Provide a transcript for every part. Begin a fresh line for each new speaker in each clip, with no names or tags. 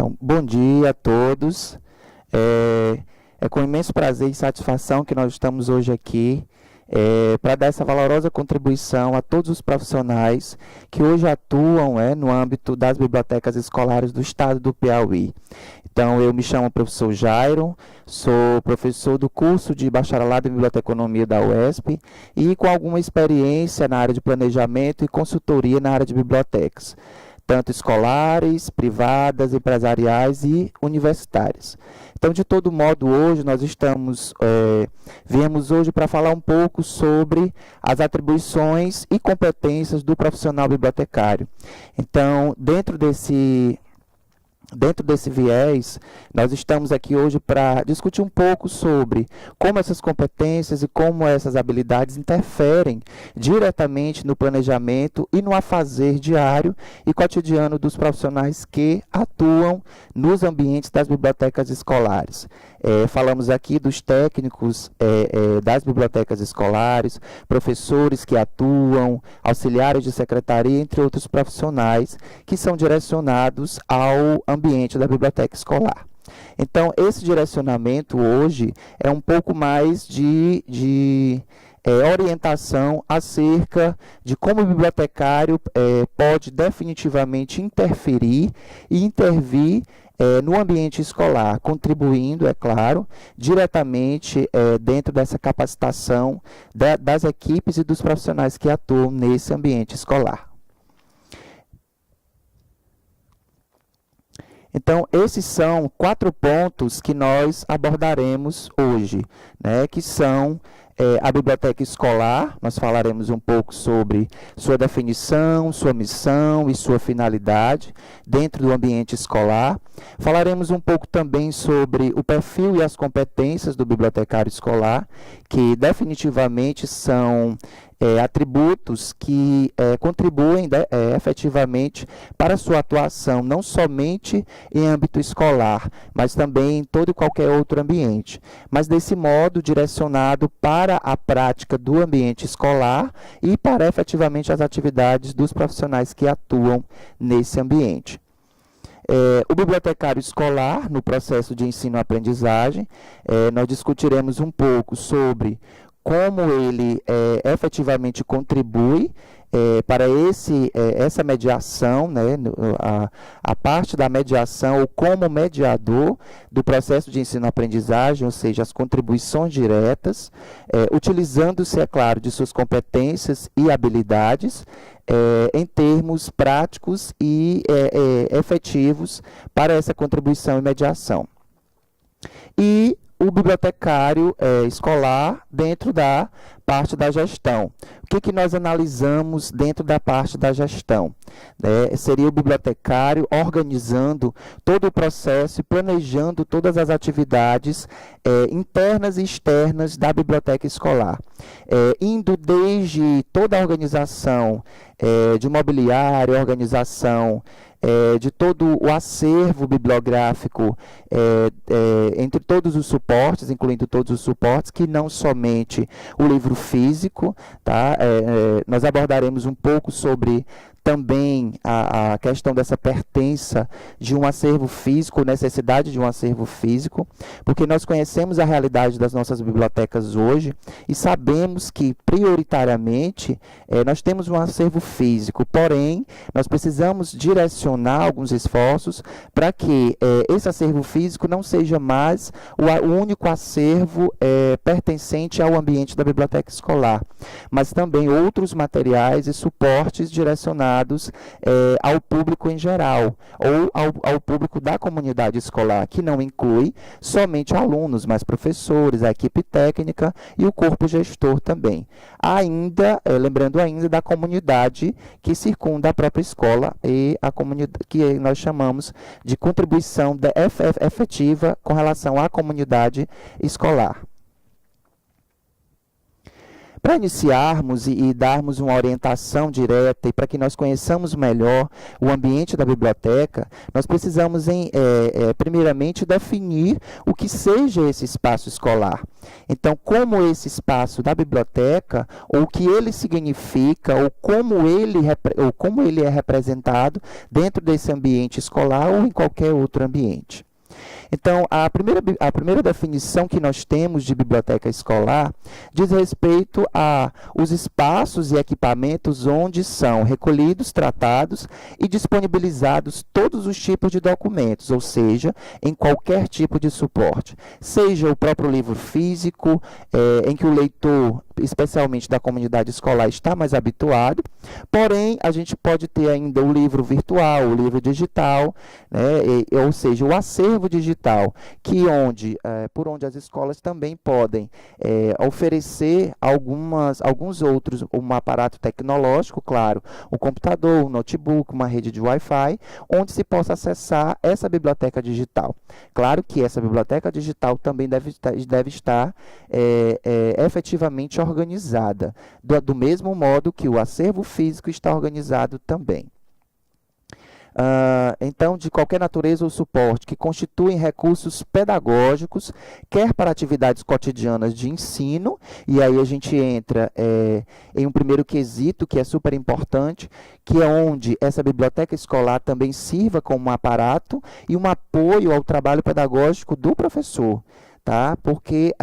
Então, bom dia a todos. É com imenso prazer e satisfação que nós estamos hoje aqui para dar essa valorosa contribuição a todos os profissionais que hoje atuam no âmbito das bibliotecas escolares do estado do Piauí. Então, eu me chamo professor Jairo, sou professor do curso de bacharelado em biblioteconomia da UESP e com alguma experiência na área de planejamento e consultoria na área de bibliotecas, tanto escolares, privadas, empresariais e universitárias. Então, de todo modo, hoje nós viemos hoje para falar um pouco sobre as atribuições e competências do profissional bibliotecário. Então, dentro desse viés, nós estamos aqui hoje para discutir um pouco sobre como essas competências e como essas habilidades interferem diretamente no planejamento e no afazer diário e cotidiano dos profissionais que atuam nos ambientes das bibliotecas escolares. Falamos aqui dos técnicos das bibliotecas escolares, professores que atuam, auxiliares de secretaria, entre outros profissionais que são direcionados ao ambiente da biblioteca escolar. Então, esse direcionamento hoje é um pouco mais de orientação acerca de como o bibliotecário pode definitivamente interferir e intervir no ambiente escolar, contribuindo, é claro, diretamente dentro dessa capacitação das equipes e dos profissionais que atuam nesse ambiente escolar. Então, esses são 4 pontos que nós abordaremos hoje, que são a biblioteca escolar. Nós falaremos um pouco sobre sua definição, sua missão e sua finalidade dentro do ambiente escolar. Falaremos um pouco também sobre o perfil e as competências do bibliotecário escolar, que definitivamente são atributos que contribuem efetivamente para a sua atuação, não somente em âmbito escolar, mas também em todo e qualquer outro ambiente. Mas desse modo, direcionado para a prática do ambiente escolar e para efetivamente as atividades dos profissionais que atuam nesse ambiente. O bibliotecário escolar, no processo de ensino-aprendizagem, nós discutiremos um pouco sobre como ele efetivamente contribui para essa mediação, a parte da mediação ou como mediador do processo de ensino-aprendizagem, ou seja, as contribuições diretas, utilizando-se, é claro, de suas competências e habilidades em termos práticos e efetivos para essa contribuição e mediação. E o bibliotecário escolar dentro da parte da gestão. O que nós analisamos dentro da parte da gestão? Seria o bibliotecário organizando todo o processo e planejando todas as atividades internas e externas da biblioteca escolar, indo desde toda a organização de mobiliário, organização de todo o acervo bibliográfico entre todos os suportes, incluindo todos os suportes, que não somente o livro físico, tá? Nós abordaremos um pouco sobre também a questão dessa pertença de um acervo físico, necessidade de um acervo físico, porque nós conhecemos a realidade das nossas bibliotecas hoje e sabemos que, prioritariamente, nós temos um acervo físico, porém, nós precisamos direcionar alguns esforços para que esse acervo físico não seja mais o único acervo pertencente ao ambiente da biblioteca escolar, mas também outros materiais e suportes direcionados ao público em geral, ou ao público da comunidade escolar, que não inclui somente alunos, mas professores, a equipe técnica e o corpo gestor também. Lembrando ainda da comunidade que circunda a própria escola e a comunidade que nós chamamos de contribuição efetiva com relação à comunidade escolar. Para iniciarmos e darmos uma orientação direta e para que nós conheçamos melhor o ambiente da biblioteca, nós precisamos, primeiramente, definir o que seja esse espaço escolar. Então, como esse espaço da biblioteca, ou o que ele significa, ou como ele é representado dentro desse ambiente escolar ou em qualquer outro ambiente. Então, a primeira definição que nós temos de biblioteca escolar diz respeito a os espaços e equipamentos onde são recolhidos, tratados e disponibilizados todos os tipos de documentos, ou seja, em qualquer tipo de suporte. Seja o próprio livro físico, em que o leitor, especialmente da comunidade escolar, está mais habituado, porém, a gente pode ter ainda o livro virtual, o livro digital, né, ou seja, o acervo digital, por onde as escolas também podem oferecer alguns outros, um aparato tecnológico, claro, um computador, um notebook, uma rede de Wi-Fi, onde se possa acessar essa biblioteca digital. Claro que essa biblioteca digital também deve estar efetivamente organizada, do mesmo modo que o acervo físico está organizado também. Então, de qualquer natureza ou suporte que constituem recursos pedagógicos, quer para atividades cotidianas de ensino, e aí a gente entra em um primeiro quesito que é super importante, que é onde essa biblioteca escolar também sirva como um aparato e um apoio ao trabalho pedagógico do professor. Tá? Porque,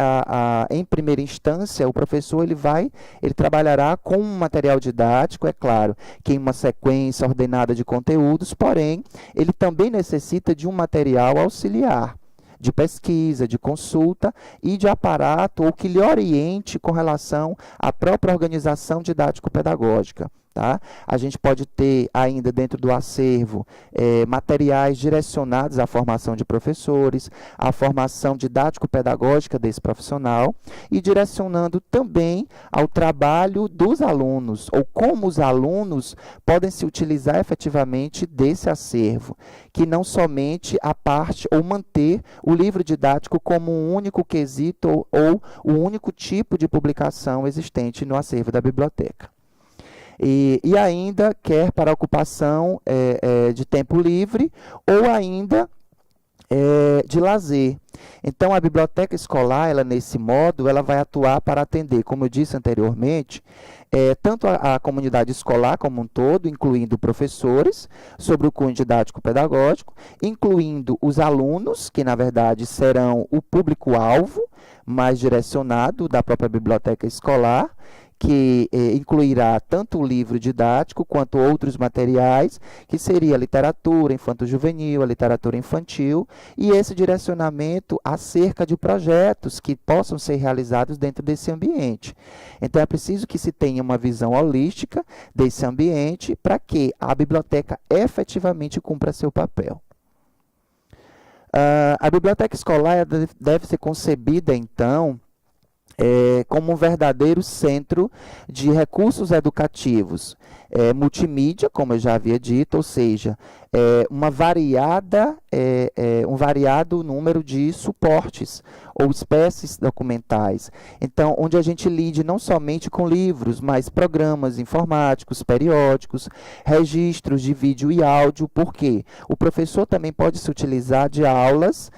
em primeira instância, o professor ele trabalhará com um material didático, é claro, que em uma sequência ordenada de conteúdos, porém, ele também necessita de um material auxiliar, de pesquisa, de consulta e de aparato ou que lhe oriente com relação à própria organização didático-pedagógica. Tá? A gente pode ter ainda dentro do acervo materiais direcionados à formação de professores, à formação didático-pedagógica desse profissional e direcionando também ao trabalho dos alunos, ou como os alunos podem se utilizar efetivamente desse acervo, que não somente a parte ou manter o livro didático como um único quesito ou o único tipo de publicação existente no acervo da biblioteca. E ainda quer para ocupação de tempo livre ou ainda de lazer. Então, a biblioteca escolar, nesse modo, ela vai atuar para atender, como eu disse anteriormente, tanto a comunidade escolar como um todo, incluindo professores, sobre o cunho didático-pedagógico, incluindo os alunos, que, na verdade, serão o público-alvo mais direcionado da própria biblioteca escolar, que incluirá tanto o livro didático quanto outros materiais, que seria a literatura infanto-juvenil, a literatura infantil, e esse direcionamento acerca de projetos que possam ser realizados dentro desse ambiente. Então, é preciso que se tenha uma visão holística desse ambiente para que a biblioteca efetivamente cumpra seu papel. A biblioteca escolar deve ser concebida, então, como um verdadeiro centro de recursos educativos, multimídia, como eu já havia dito, ou seja, um variado número de suportes ou espécies documentais. Então, onde a gente lide não somente com livros, mas programas informáticos, periódicos, registros de vídeo e áudio, porque o professor também pode se utilizar de aulas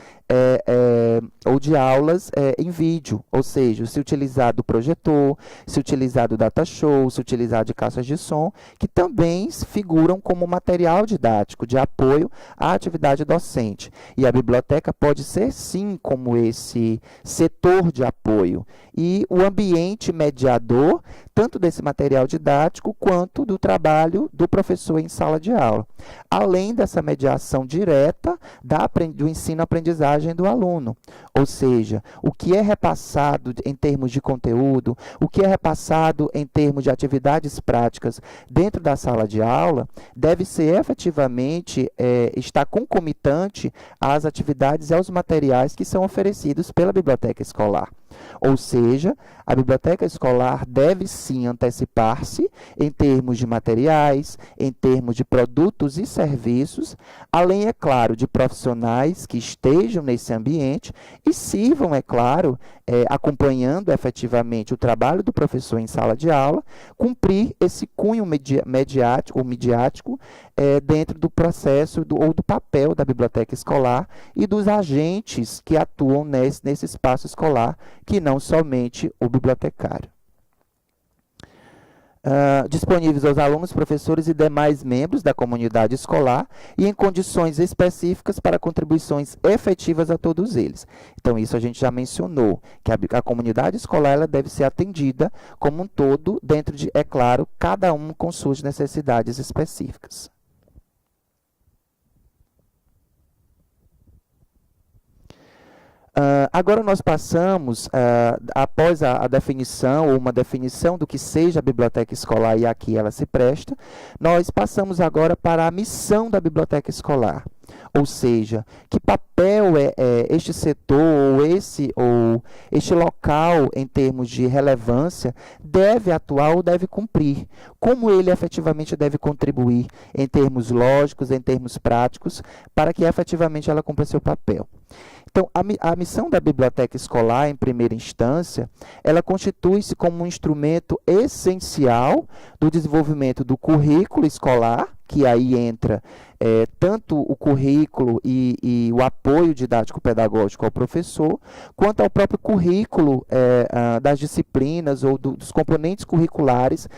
em vídeo, ou seja, se utilizar do projetor, se utilizar do data show, se utilizar de caixas de som, que também figuram como material didático de apoio à atividade docente. E a biblioteca pode ser, sim, como esse setor de apoio e o ambiente mediador, tanto desse material didático quanto do trabalho do professor em sala de aula, além dessa mediação direta do ensino-aprendizagem do aluno, ou seja, o que é repassado em termos de conteúdo, o que é repassado em termos de atividades práticas dentro da sala de aula, deve ser efetivamente estar concomitante às atividades e aos materiais que são oferecidos pela biblioteca escolar. Ou seja, a biblioteca escolar deve sim antecipar-se em termos de materiais, em termos de produtos e serviços, além, é claro, de profissionais que estejam nesse ambiente e sirvam, é claro, acompanhando efetivamente o trabalho do professor em sala de aula, cumprir esse cunho midiático dentro do processo ou do papel da biblioteca escolar e dos agentes que atuam nesse espaço escolar, que não somente o bibliotecário. Disponíveis aos alunos, professores e demais membros da comunidade escolar e em condições específicas para contribuições efetivas a todos eles. Então, isso a gente já mencionou, que a comunidade escolar ela deve ser atendida como um todo, dentro de, é claro, cada um com suas necessidades específicas. Agora nós passamos, após a definição, ou uma definição do que seja a biblioteca escolar e a que ela se presta, nós passamos agora para a missão da biblioteca escolar. Ou seja, que papel este setor ou este local, em termos de relevância, deve atuar ou deve cumprir? Como ele efetivamente deve contribuir em termos lógicos, em termos práticos, para que efetivamente ela cumpra seu papel? Então, a missão da biblioteca escolar, em primeira instância, ela constitui-se como um instrumento essencial do desenvolvimento do currículo escolar, que aí entra tanto o currículo e o apoio didático-pedagógico ao professor, quanto ao próprio currículo das disciplinas ou dos componentes curriculares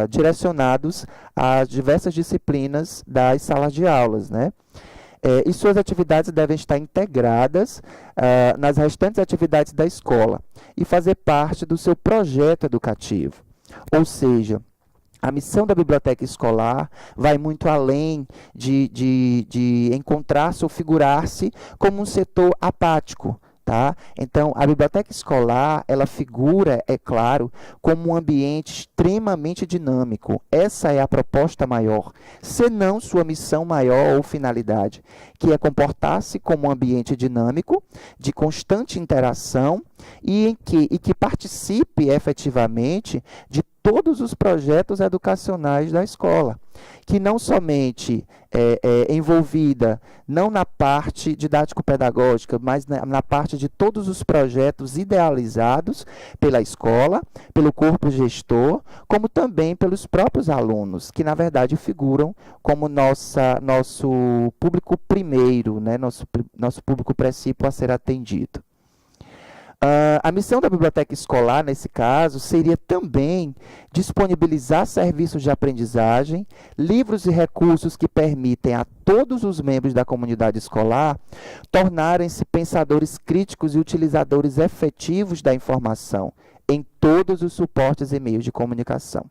direcionados às diversas disciplinas das salas de aulas, né? E suas atividades devem estar integradas nas restantes atividades da escola e fazer parte do seu projeto educativo. Ou seja, a missão da biblioteca escolar vai muito além de encontrar-se ou figurar-se como um setor apático. Tá? Então, a biblioteca escolar, ela figura, é claro, como um ambiente extremamente dinâmico. Essa é a proposta maior, senão sua missão maior ou finalidade, que é comportar-se como um ambiente dinâmico, de constante interação e que participe efetivamente de todos os projetos educacionais da escola, que não somente é envolvida não na parte didático-pedagógica, mas na parte de todos os projetos idealizados pela escola, pelo corpo gestor, como também pelos próprios alunos, que na verdade figuram como nosso público primeiro, né? nosso público princípio a ser atendido. A missão da biblioteca escolar, nesse caso, seria também disponibilizar serviços de aprendizagem, livros e recursos que permitem a todos os membros da comunidade escolar tornarem-se pensadores críticos e utilizadores efetivos da informação em todos os suportes e meios de comunicação.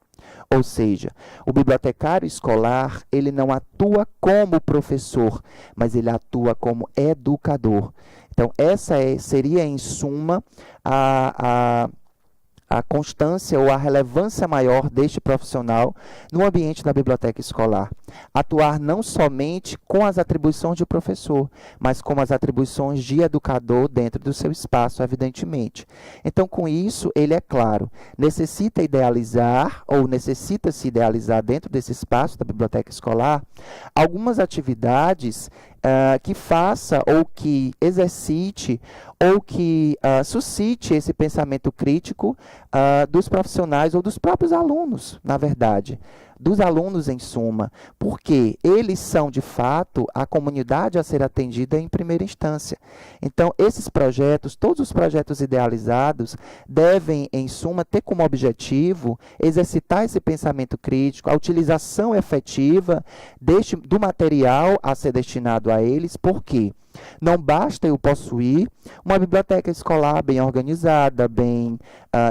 Ou seja, o bibliotecário escolar, ele não atua como professor, mas ele atua como educador. Então, essa seria, em suma, a constância ou a relevância maior deste profissional no ambiente da biblioteca escolar. Atuar não somente com as atribuições de professor, mas com as atribuições de educador dentro do seu espaço, evidentemente. Então, com isso, ele, é claro, necessita se idealizar dentro desse espaço da biblioteca escolar algumas atividades que faça ou que exercite ou que suscite esse pensamento crítico dos profissionais ou dos próprios alunos, na verdade. Dos alunos, em suma, porque eles são, de fato, a comunidade a ser atendida em primeira instância. Então, esses projetos, todos os projetos idealizados, devem, em suma, ter como objetivo exercitar esse pensamento crítico, a utilização efetiva do material a ser destinado a eles, porque não basta eu possuir uma biblioteca escolar bem organizada, bem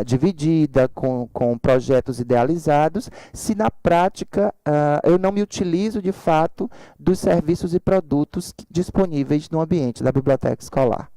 dividida, com projetos idealizados, se na prática eu não me utilizo de fato dos serviços e produtos disponíveis no ambiente da biblioteca escolar.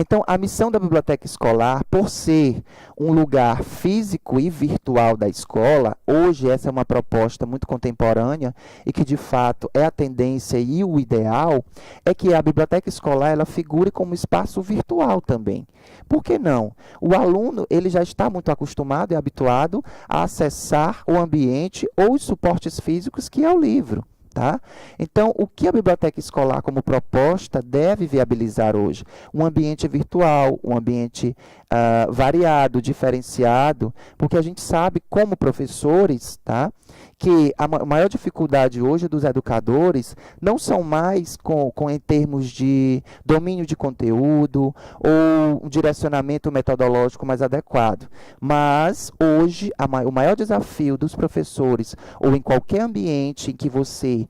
Então, a missão da biblioteca escolar, por ser um lugar físico e virtual da escola, hoje essa é uma proposta muito contemporânea e que, de fato, é a tendência e o ideal, é que a biblioteca escolar ela figure como espaço virtual também. Por que não? O aluno ele já está muito acostumado e habituado a acessar o ambiente ou os suportes físicos que é o livro. Tá? Então, o que a biblioteca escolar, como proposta, deve viabilizar hoje? Um ambiente virtual, um ambiente variado, diferenciado, porque a gente sabe, como professores, tá? Que a maior dificuldade hoje dos educadores não são mais em termos de domínio de conteúdo ou um direcionamento metodológico mais adequado, mas hoje o maior desafio dos professores, ou em qualquer ambiente em que você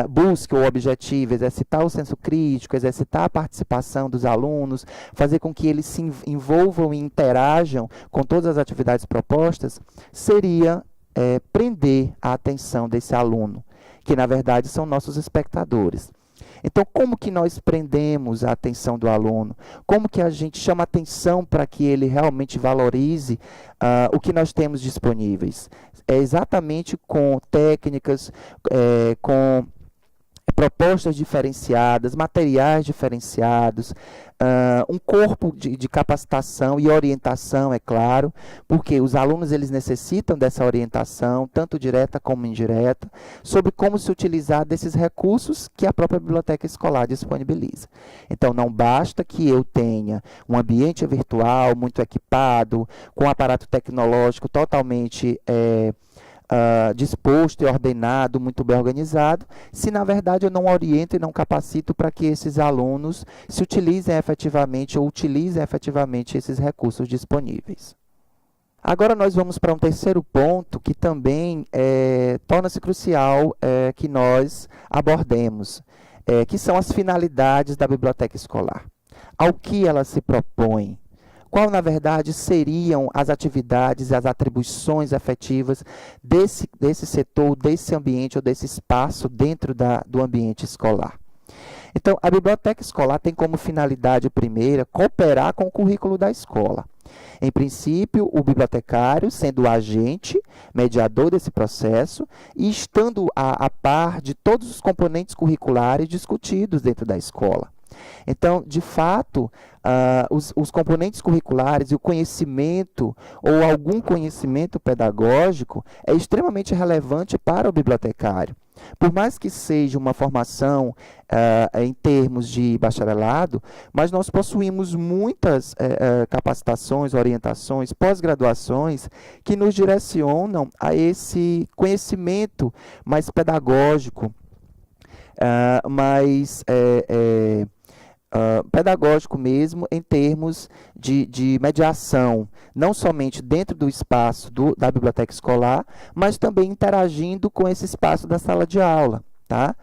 busque o objetivo, exercitar o senso crítico, exercitar a participação dos alunos, fazer com que eles se envolvam e interajam com todas as atividades propostas, seria prender a atenção desse aluno, que na verdade são nossos espectadores. Então, como que nós prendemos a atenção do aluno? Como que a gente chama atenção para que ele realmente valorize o que nós temos disponíveis? É exatamente com técnicas, com propostas diferenciadas, materiais diferenciados, um corpo de capacitação e orientação, é claro, porque os alunos eles necessitam dessa orientação, tanto direta como indireta, sobre como se utilizar desses recursos que a própria biblioteca escolar disponibiliza. Então, não basta que eu tenha um ambiente virtual muito equipado, com um aparato tecnológico totalmente disposto e ordenado, muito bem organizado, se na verdade eu não oriento e não capacito para que esses alunos se utilizem efetivamente ou utilizem efetivamente esses recursos disponíveis. Agora nós vamos para um terceiro ponto que também torna-se crucial que nós abordemos, que são as finalidades da biblioteca escolar. Ao que ela se propõe? Qual, na verdade, seriam as atividades e as atribuições efetivas desse setor, desse ambiente ou desse espaço dentro do ambiente escolar? Então, a biblioteca escolar tem como finalidade primeira cooperar com o currículo da escola. Em princípio, o bibliotecário sendo o agente, mediador desse processo e estando a par de todos os componentes curriculares discutidos dentro da escola. Então, de fato, os componentes curriculares e o conhecimento ou algum conhecimento pedagógico é extremamente relevante para o bibliotecário. Por mais que seja uma formação em termos de bacharelado, mas nós possuímos muitas capacitações, orientações, pós-graduações que nos direcionam a esse conhecimento mais pedagógico, mais pedagógico mesmo, em termos de mediação, não somente dentro do espaço da biblioteca escolar, mas também interagindo com esse espaço da sala de aula. Tá?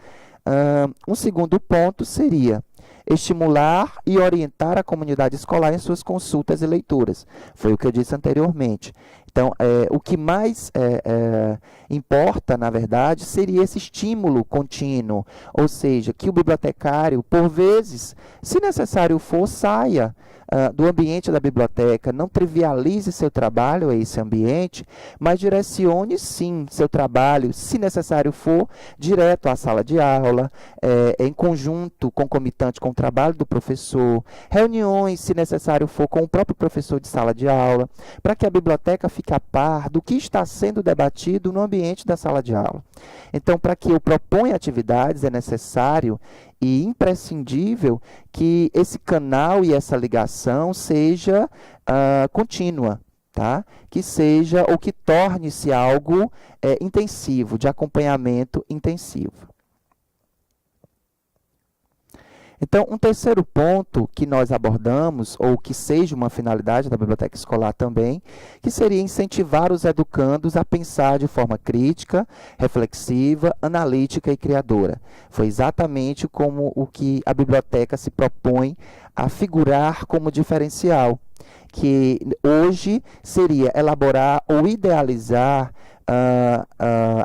Um segundo ponto seria estimular e orientar a comunidade escolar em suas consultas e leituras. Foi o que eu disse anteriormente. Então, o que mais importa, na verdade, seria esse estímulo contínuo, ou seja, que o bibliotecário, por vezes, se necessário for, saia do ambiente da biblioteca, não trivialize seu trabalho a esse ambiente, mas direcione, sim, seu trabalho, se necessário for, direto à sala de aula, em conjunto, concomitante com o trabalho do professor, reuniões, se necessário for, com o próprio professor de sala de aula, para que a biblioteca fique a par do que está sendo debatido no ambiente da sala de aula. Então, para que eu proponha atividades, é necessário e imprescindível que esse canal e essa ligação seja contínua, tá? Que seja ou que torne-se algo intensivo, de acompanhamento intensivo. Então, um terceiro ponto que nós abordamos, ou que seja uma finalidade da biblioteca escolar também, que seria incentivar os educandos a pensar de forma crítica, reflexiva, analítica e criadora. Foi exatamente como o que a biblioteca se propõe a figurar como diferencial, que hoje seria elaborar ou idealizar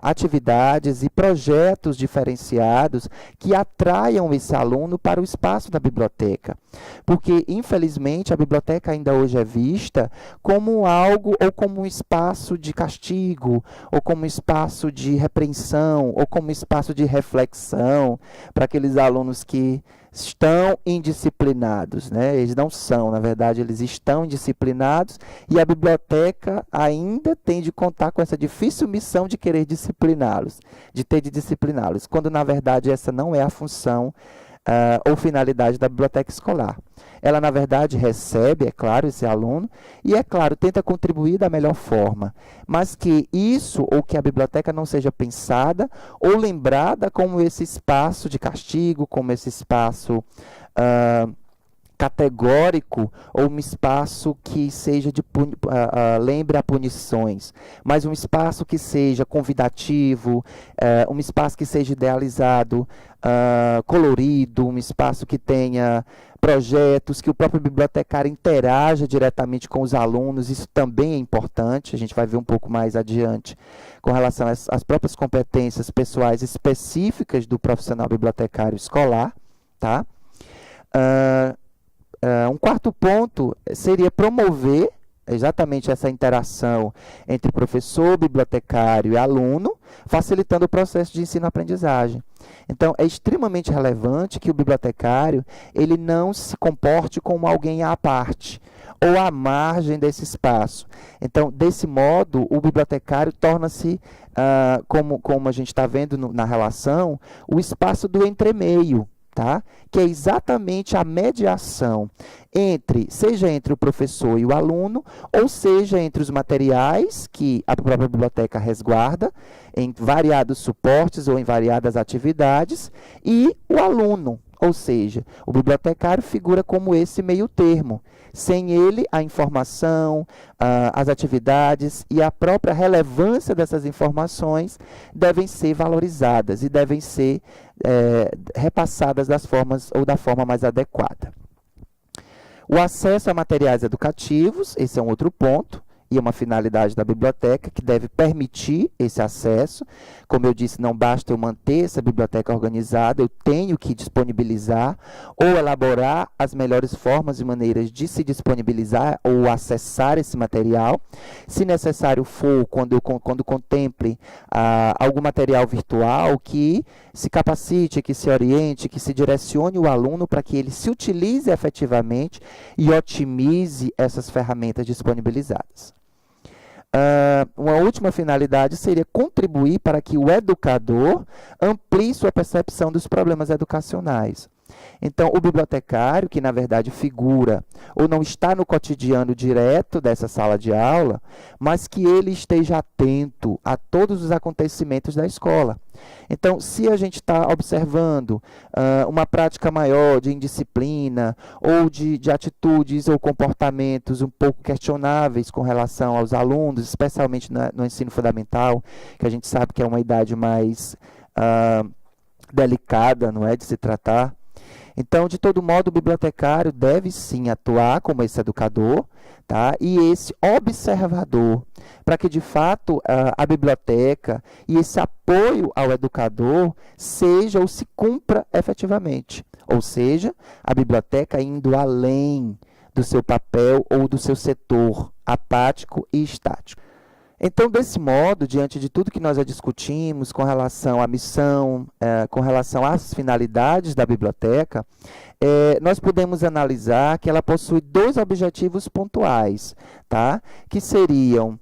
atividades e projetos diferenciados que atraiam esse aluno para o espaço da biblioteca. Porque, infelizmente, a biblioteca ainda hoje é vista como algo ou como um espaço de castigo, ou como um espaço de repreensão, ou como um espaço de reflexão para aqueles alunos que estão indisciplinados, né? Eles não são, na verdade, eles estão indisciplinados e a biblioteca ainda tem de contar com essa difícil missão de querer discipliná-los, de ter de discipliná-los, quando, na verdade, essa não é a função ou finalidade da biblioteca escolar. Ela, na verdade, recebe, é claro, esse aluno e, é claro, tenta contribuir da melhor forma, mas que isso ou que a biblioteca não seja pensada ou lembrada como esse espaço de castigo, como esse espaço categórico ou um espaço que seja lembre a punições, mas um espaço que seja convidativo, um espaço que seja idealizado, colorido, um espaço que tenha projetos, que o próprio bibliotecário interaja diretamente com os alunos. Isso também é importante, a gente vai ver um pouco mais adiante com relação às próprias competências pessoais específicas do profissional bibliotecário escolar, tá? Um quarto ponto seria promover exatamente essa interação entre professor, bibliotecário e aluno, facilitando o processo de ensino-aprendizagem. Então, é extremamente relevante que o bibliotecário ele não se comporte como alguém à parte ou à margem desse espaço. Então, desse modo, o bibliotecário torna-se, como a gente está vendo na relação, o espaço do entremeio, tá? Que é exatamente a mediação seja entre o professor e o aluno, ou seja, entre os materiais que a própria biblioteca resguarda, em variados suportes ou em variadas atividades, e o aluno, ou seja, o bibliotecário figura como esse meio termo. Sem ele, a informação, as atividades e a própria relevância dessas informações devem ser valorizadas e devem ser repassadas da forma mais adequada. O acesso a materiais educativos, esse é um outro ponto, e é uma finalidade da biblioteca que deve permitir esse acesso. Como eu disse, não basta eu manter essa biblioteca organizada, eu tenho que disponibilizar ou elaborar as melhores formas e maneiras de se disponibilizar ou acessar esse material. Se necessário for, quando contemple algum material virtual, que se capacite, que se oriente, que se direcione o aluno para que ele se utilize efetivamente e otimize essas ferramentas disponibilizadas. Uma última finalidade seria contribuir para que o educador amplie sua percepção dos problemas educacionais. Então, o bibliotecário, que na verdade figura ou não está no cotidiano direto dessa sala de aula, mas que ele esteja atento a todos os acontecimentos da escola. Então, se a gente está observando uma prática maior de indisciplina ou de atitudes ou comportamentos um pouco questionáveis com relação aos alunos, especialmente no ensino fundamental, que a gente sabe que é uma idade mais delicada, não é, de se tratar. Então, de todo modo, o bibliotecário deve sim atuar como esse educador, tá? E esse observador, para que de fato a biblioteca e esse apoio ao educador seja ou se cumpra efetivamente. Ou seja, a biblioteca indo além do seu papel ou do seu setor apático e estático. Então, desse modo, diante de tudo que nós já discutimos com relação à missão, com relação às finalidades da biblioteca, nós podemos analisar que ela possui dois objetivos pontuais, tá? Que seriam,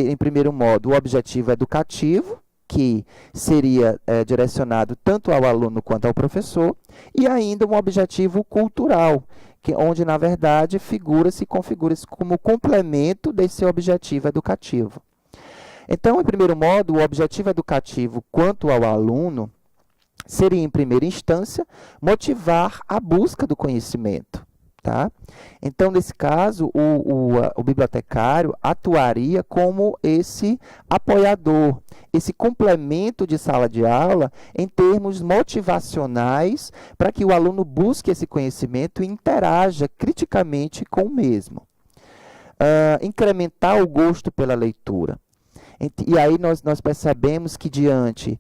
em primeiro modo, o objetivo educativo, que seria direcionado tanto ao aluno quanto ao professor, e ainda um objetivo cultural, onde, na verdade, configura-se como complemento desse objetivo educativo. Então, em primeiro modo, o objetivo educativo quanto ao aluno seria, em primeira instância, motivar a busca do conhecimento. Tá? Então, nesse caso, o bibliotecário atuaria como esse apoiador, esse complemento de sala de aula em termos motivacionais para que o aluno busque esse conhecimento e interaja criticamente com o mesmo. Incrementar o gosto pela leitura. E aí nós percebemos que diante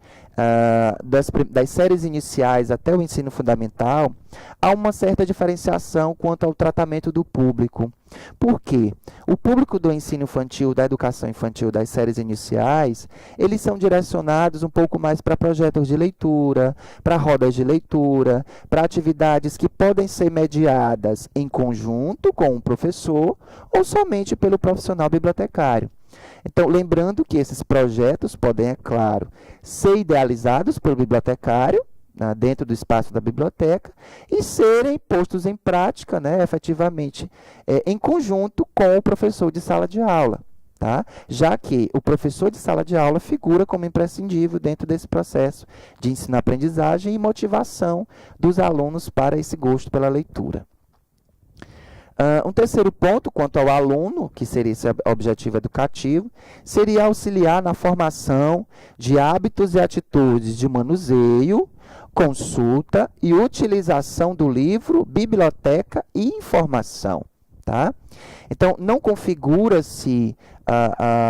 das séries iniciais até o ensino fundamental, há uma certa diferenciação quanto ao tratamento do público. Por quê? O público do ensino infantil, da educação infantil, das séries iniciais, eles são direcionados um pouco mais para projetos de leitura, para rodas de leitura, para atividades que podem ser mediadas em conjunto com o professor ou somente pelo profissional bibliotecário. Então, lembrando que esses projetos podem, é claro, ser idealizados pelo bibliotecário, dentro do espaço da biblioteca, e serem postos em prática, efetivamente, em conjunto com o professor de sala de aula, tá? Já que o professor de sala de aula figura como imprescindível dentro desse processo de ensino-aprendizagem e motivação dos alunos para esse gosto pela leitura. Um terceiro ponto, quanto ao aluno, que seria esse objetivo educativo, seria auxiliar na formação de hábitos e atitudes de manuseio, consulta e utilização do livro, biblioteca e informação. Tá? Então, não configura-se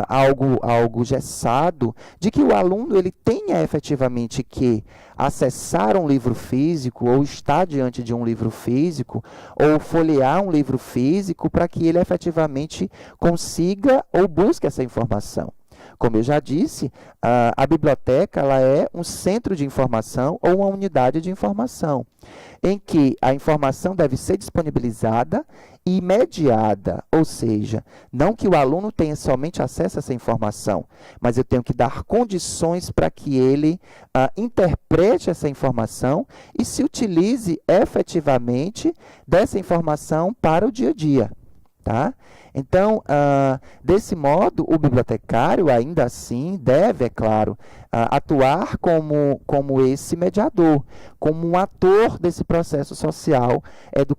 algo engessado de que o aluno ele tenha efetivamente que acessar um livro físico ou estar diante de um livro físico ou folhear um livro físico para que ele efetivamente consiga ou busque essa informação. Como eu já disse, a biblioteca ela é um centro de informação ou uma unidade de informação, em que a informação deve ser disponibilizada e mediada, ou seja, não que o aluno tenha somente acesso a essa informação, mas eu tenho que dar condições para que ele interprete essa informação e se utilize efetivamente dessa informação para o dia a dia. Tá? Então, desse modo, o bibliotecário, ainda assim, deve, é claro, atuar como esse mediador, como um ator desse processo social,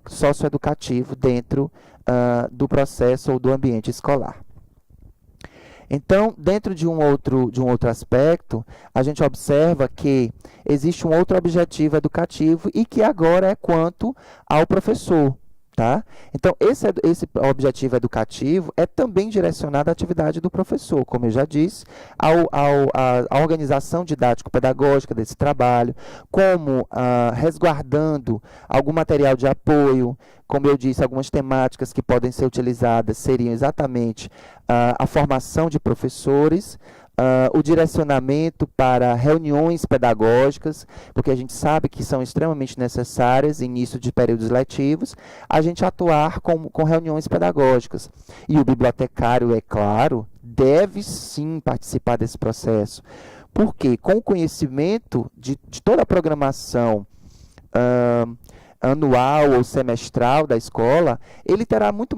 socioeducativo dentro do processo ou do ambiente escolar. Então, dentro de um outro aspecto, a gente observa que existe um outro objetivo educativo e que agora é quanto ao professor. Tá? Então, esse objetivo educativo é também direcionado à atividade do professor, como eu já disse, à organização didático-pedagógica desse trabalho, como resguardando algum material de apoio, como eu disse, algumas temáticas que podem ser utilizadas seriam exatamente a formação de professores, o direcionamento para reuniões pedagógicas, porque a gente sabe que são extremamente necessárias em início de períodos letivos, a gente atuar com reuniões pedagógicas. E o bibliotecário, é claro, deve sim participar desse processo, porque com o conhecimento de toda a programação anual ou semestral da escola, ele terá muito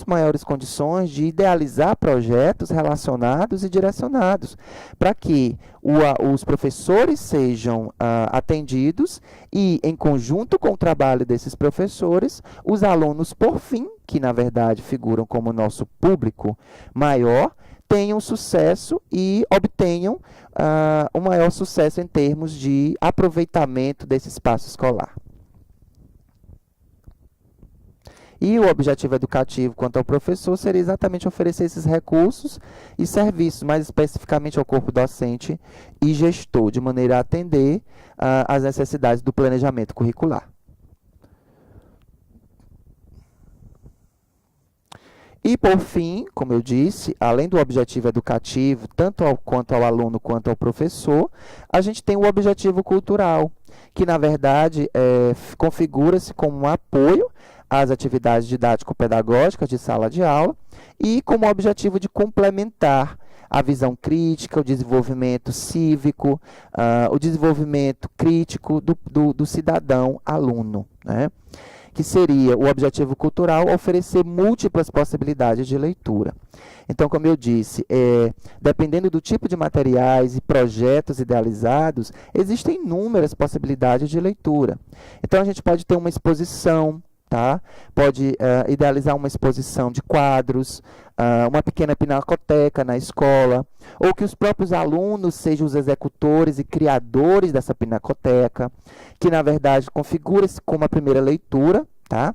maiores condições de idealizar projetos relacionados e direcionados, para que os professores sejam atendidos e, em conjunto com o trabalho desses professores, os alunos, por fim, que na verdade figuram como nosso público maior, tenham sucesso e obtenham um maior sucesso em termos de aproveitamento desse espaço escolar. E o objetivo educativo quanto ao professor seria exatamente oferecer esses recursos e serviços, mais especificamente ao corpo docente e gestor, de maneira a atender às necessidades do planejamento curricular. E, por fim, como eu disse, além do objetivo educativo, tanto quanto ao aluno quanto ao professor, a gente tem o objetivo cultural, que, na verdade, configura-se como um apoio às atividades didático-pedagógicas de sala de aula e como objetivo de complementar a visão crítica, o desenvolvimento cívico, o desenvolvimento crítico do cidadão aluno, né? Que seria o objetivo cultural oferecer múltiplas possibilidades de leitura. Então, como eu disse, dependendo do tipo de materiais e projetos idealizados, existem inúmeras possibilidades de leitura. Então, a gente pode ter uma exposição, tá? Pode idealizar uma exposição de quadros, uma pequena pinacoteca na escola, ou que os próprios alunos sejam os executores e criadores dessa pinacoteca, que na verdade configura-se como a primeira leitura, tá?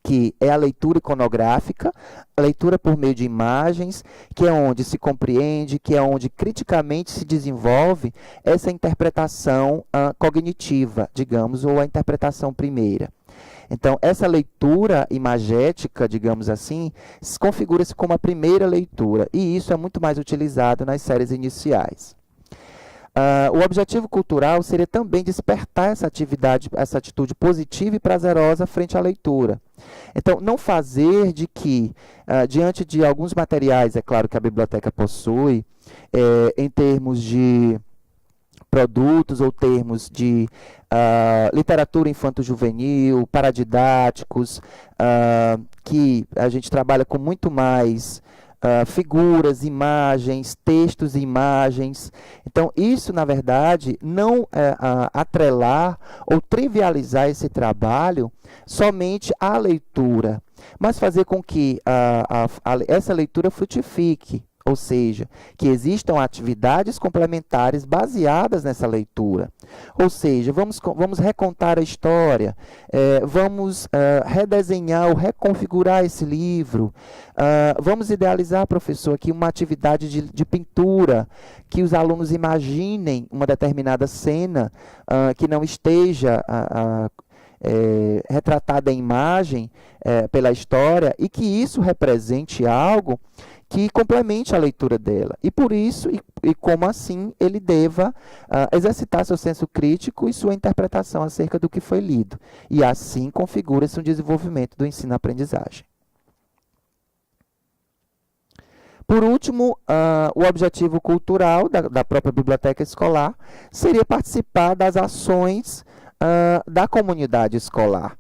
que é a leitura iconográfica, a leitura por meio de imagens, que é onde se compreende, que é onde criticamente se desenvolve essa interpretação cognitiva, digamos, ou a interpretação primeira. Então, essa leitura imagética, digamos assim, configura-se como a primeira leitura, e isso é muito mais utilizado nas séries iniciais. O objetivo cultural seria também despertar essa atitude positiva e prazerosa frente à leitura. Então, não fazer de que, diante de alguns materiais, é claro que a biblioteca possui, em termos de produtos ou termos de literatura infanto-juvenil, paradidáticos, que a gente trabalha com muito mais figuras, imagens, textos e imagens. Então, isso, na verdade, não atrelar ou trivializar esse trabalho somente à leitura, mas fazer com que essa leitura frutifique, ou seja, que existam atividades complementares baseadas nessa leitura. Ou seja, vamos recontar a história, vamos redesenhar ou reconfigurar esse livro, vamos idealizar, professor, aqui uma atividade de pintura, que os alunos imaginem uma determinada cena que não esteja retratada em imagem pela história, e que isso represente algo que complemente a leitura dela. E por isso, e como assim, ele deva exercitar seu senso crítico e sua interpretação acerca do que foi lido. E assim configura-se um desenvolvimento do ensino-aprendizagem. Por último, o objetivo cultural da própria biblioteca escolar seria participar das ações da comunidade escolar.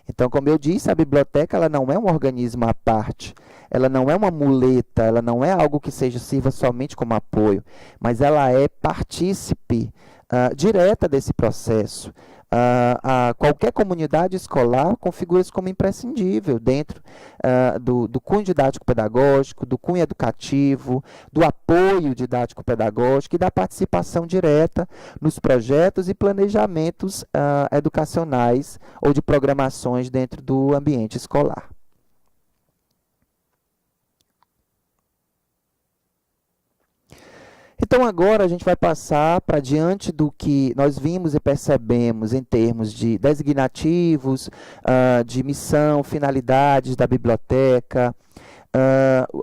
Então, como eu disse, a biblioteca ela não é um organismo à parte, ela não é uma muleta, ela não é algo que sirva somente como apoio, mas ela é partícipe direta desse processo. Qualquer comunidade escolar configura-se como imprescindível dentro do cunho didático-pedagógico, do cunho educativo, do apoio didático-pedagógico e da participação direta nos projetos e planejamentos educacionais ou de programações dentro do ambiente escolar. Então, agora a gente vai passar para diante do que nós vimos e percebemos em termos de designativos, de missão, finalidades da biblioteca.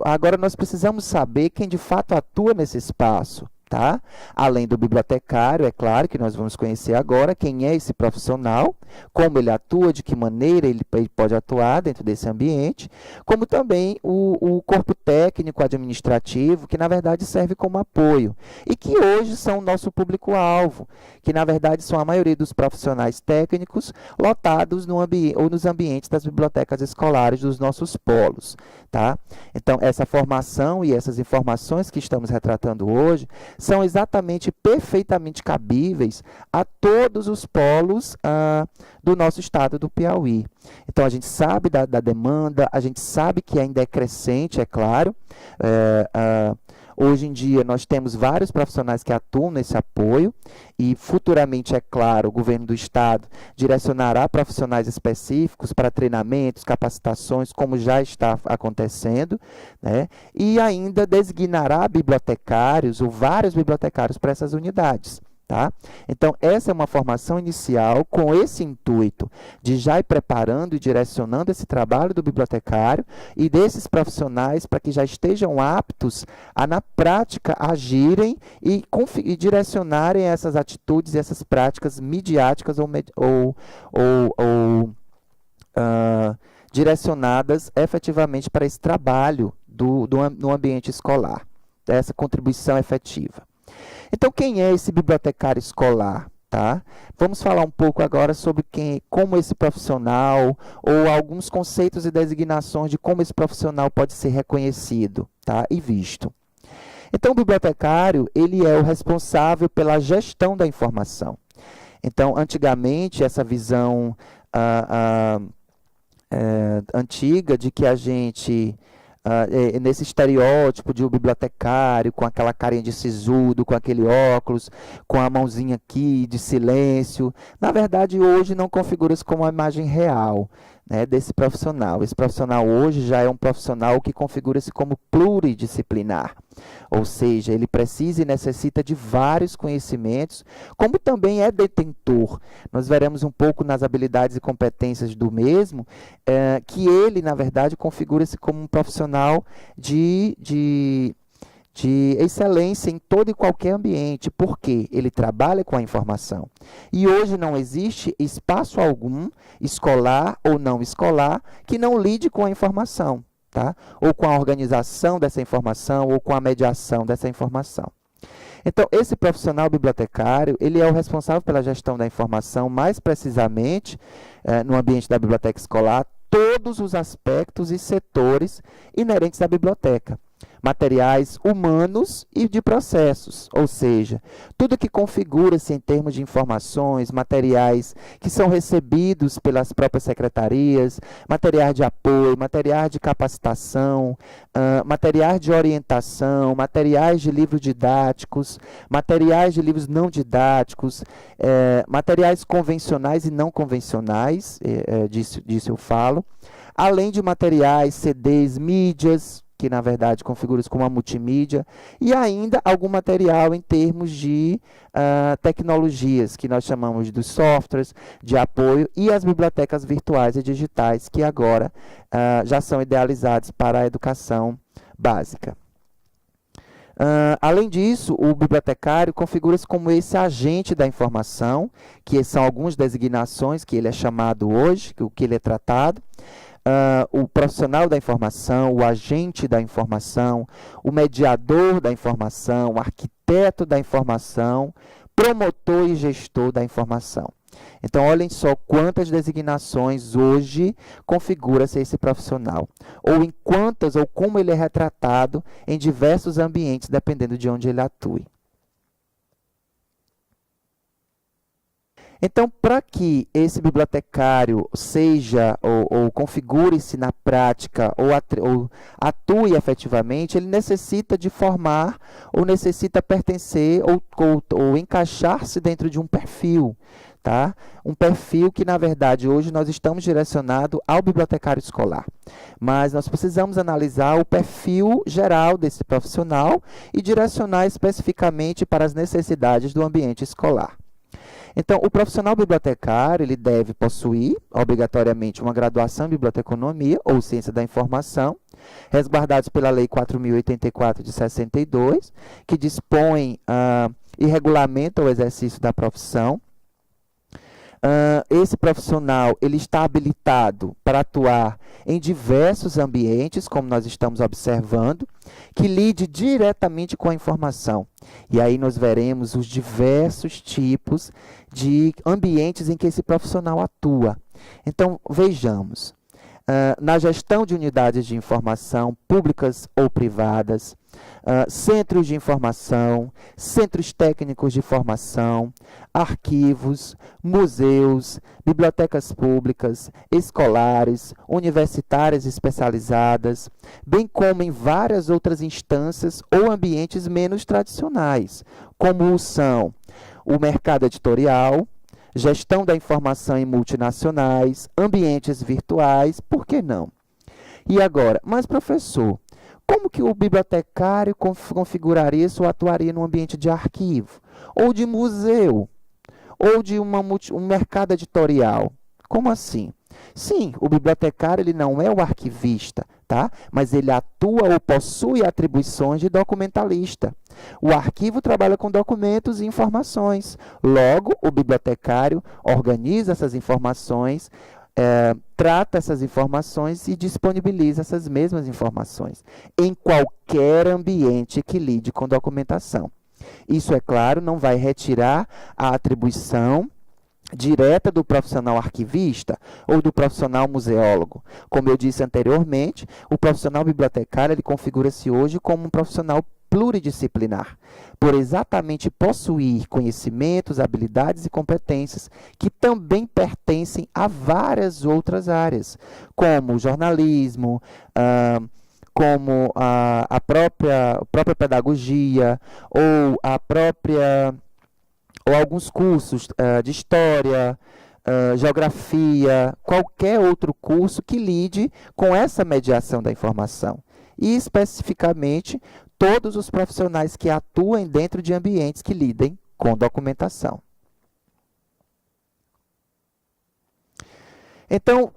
Agora nós precisamos saber quem de fato atua nesse espaço. Tá? Além do bibliotecário, é claro que nós vamos conhecer agora quem é esse profissional, como ele atua, de que maneira ele pode atuar dentro desse ambiente, como também o corpo técnico administrativo, que na verdade serve como apoio, e que hoje são o nosso público-alvo, que na verdade são a maioria dos profissionais técnicos lotados nos ambientes das bibliotecas escolares dos nossos polos. Tá? Então, essa formação e essas informações que estamos retratando hoje são exatamente perfeitamente cabíveis a todos os polos do nosso estado do Piauí. Então, a gente sabe da demanda, a gente sabe que ainda é crescente, é claro. Hoje em dia, nós temos vários profissionais que atuam nesse apoio e, futuramente, é claro, o governo do estado direcionará profissionais específicos para treinamentos, capacitações, como já está acontecendo, né? E ainda designará bibliotecários ou vários bibliotecários para essas unidades. Tá? Então, essa é uma formação inicial com esse intuito de já ir preparando e direcionando esse trabalho do bibliotecário e desses profissionais para que já estejam aptos a, na prática, agirem e direcionarem essas atitudes e essas práticas midiáticas ou direcionadas efetivamente para esse trabalho no ambiente escolar, essa contribuição efetiva. Então, quem é esse bibliotecário escolar? Tá? Vamos falar um pouco agora sobre como esse profissional, ou alguns conceitos e designações de como esse profissional pode ser reconhecido, tá? E visto. Então, o bibliotecário, ele é o responsável pela gestão da informação. Então, antigamente, essa visão antiga de que a gente... nesse estereótipo de um bibliotecário com aquela carinha de sisudo, com aquele óculos, com a mãozinha aqui de silêncio, na verdade hoje não configura-se como uma imagem real, né, desse profissional. Esse profissional hoje já é um profissional que configura-se como pluridisciplinar, ou seja, ele precisa e necessita de vários conhecimentos, como também é detentor. Nós veremos um pouco nas habilidades e competências do mesmo, que ele, na verdade, configura-se como um profissional de excelência em todo e qualquer ambiente, porque ele trabalha com a informação. E hoje não existe espaço algum, escolar ou não escolar, que não lide com a informação, tá? Ou com a organização dessa informação, ou com a mediação dessa informação. Então, esse profissional bibliotecário, ele é o responsável pela gestão da informação, mais precisamente, no ambiente da biblioteca escolar, todos os aspectos e setores inerentes à biblioteca. Materiais humanos e de processos, ou seja, tudo que configura-se em termos de informações, materiais que são recebidos pelas próprias secretarias, materiais de apoio, materiais de capacitação, materiais de orientação, materiais de livros didáticos, materiais de livros não didáticos, materiais convencionais e não convencionais, disso eu falo, além de materiais, CDs, mídias, que na verdade configura-se como uma multimídia, e ainda algum material em termos de tecnologias, que nós chamamos dos softwares de apoio, e as bibliotecas virtuais e digitais, que agora já são idealizados para a educação básica. Além disso, o bibliotecário configura-se como esse agente da informação, que são algumas designações que ele é chamado hoje, que ele é tratado. O profissional da informação, o agente da informação, o mediador da informação, o arquiteto da informação, promotor e gestor da informação. Então, olhem só quantas designações hoje configura-se esse profissional, ou em quantas ou como ele é retratado em diversos ambientes, dependendo de onde ele atue. Então, para que esse bibliotecário seja ou configure-se na prática ou atue efetivamente, ele necessita de formar ou necessita pertencer ou encaixar-se dentro de um perfil, tá? Um perfil que, na verdade, hoje nós estamos direcionados ao bibliotecário escolar. Mas nós precisamos analisar o perfil geral desse profissional e direcionar especificamente para as necessidades do ambiente escolar. Então, o profissional bibliotecário, ele deve possuir, obrigatoriamente, uma graduação em biblioteconomia ou ciência da informação, resguardados pela Lei 4.084 de 62, que dispõe e regulamenta o exercício da profissão. Esse profissional ele está habilitado para atuar em diversos ambientes, como nós estamos observando, que lide diretamente com a informação. E aí nós veremos os diversos tipos de ambientes em que esse profissional atua. Então, vejamos. Na gestão de unidades de informação públicas ou privadas, centros de informação, centros técnicos de formação, arquivos, museus, bibliotecas públicas, escolares, universitárias especializadas, bem como em várias outras instâncias ou ambientes menos tradicionais, como são o mercado editorial, gestão da informação em multinacionais, ambientes virtuais, por que não? E agora, mas professor, como que o bibliotecário configuraria isso ou atuaria no ambiente de arquivo, ou de museu, ou de um mercado editorial? Como assim? Sim, o bibliotecário ele não é o arquivista, tá? Mas ele atua ou possui atribuições de documentalista. O arquivo trabalha com documentos e informações. Logo, o bibliotecário organiza essas informações, trata essas informações e disponibiliza essas mesmas informações em qualquer ambiente que lide com documentação. Isso, é claro, não vai retirar a atribuição direta do profissional arquivista ou do profissional museólogo. Como eu disse anteriormente, o profissional bibliotecário ele configura-se hoje como um profissional pluridisciplinar, por exatamente possuir conhecimentos, habilidades e competências que também pertencem a várias outras áreas, como o jornalismo, como a própria pedagogia ou alguns cursos de história, geografia, qualquer outro curso que lide com essa mediação da informação. E, especificamente, todos os profissionais que atuem dentro de ambientes que lidem com documentação. Então,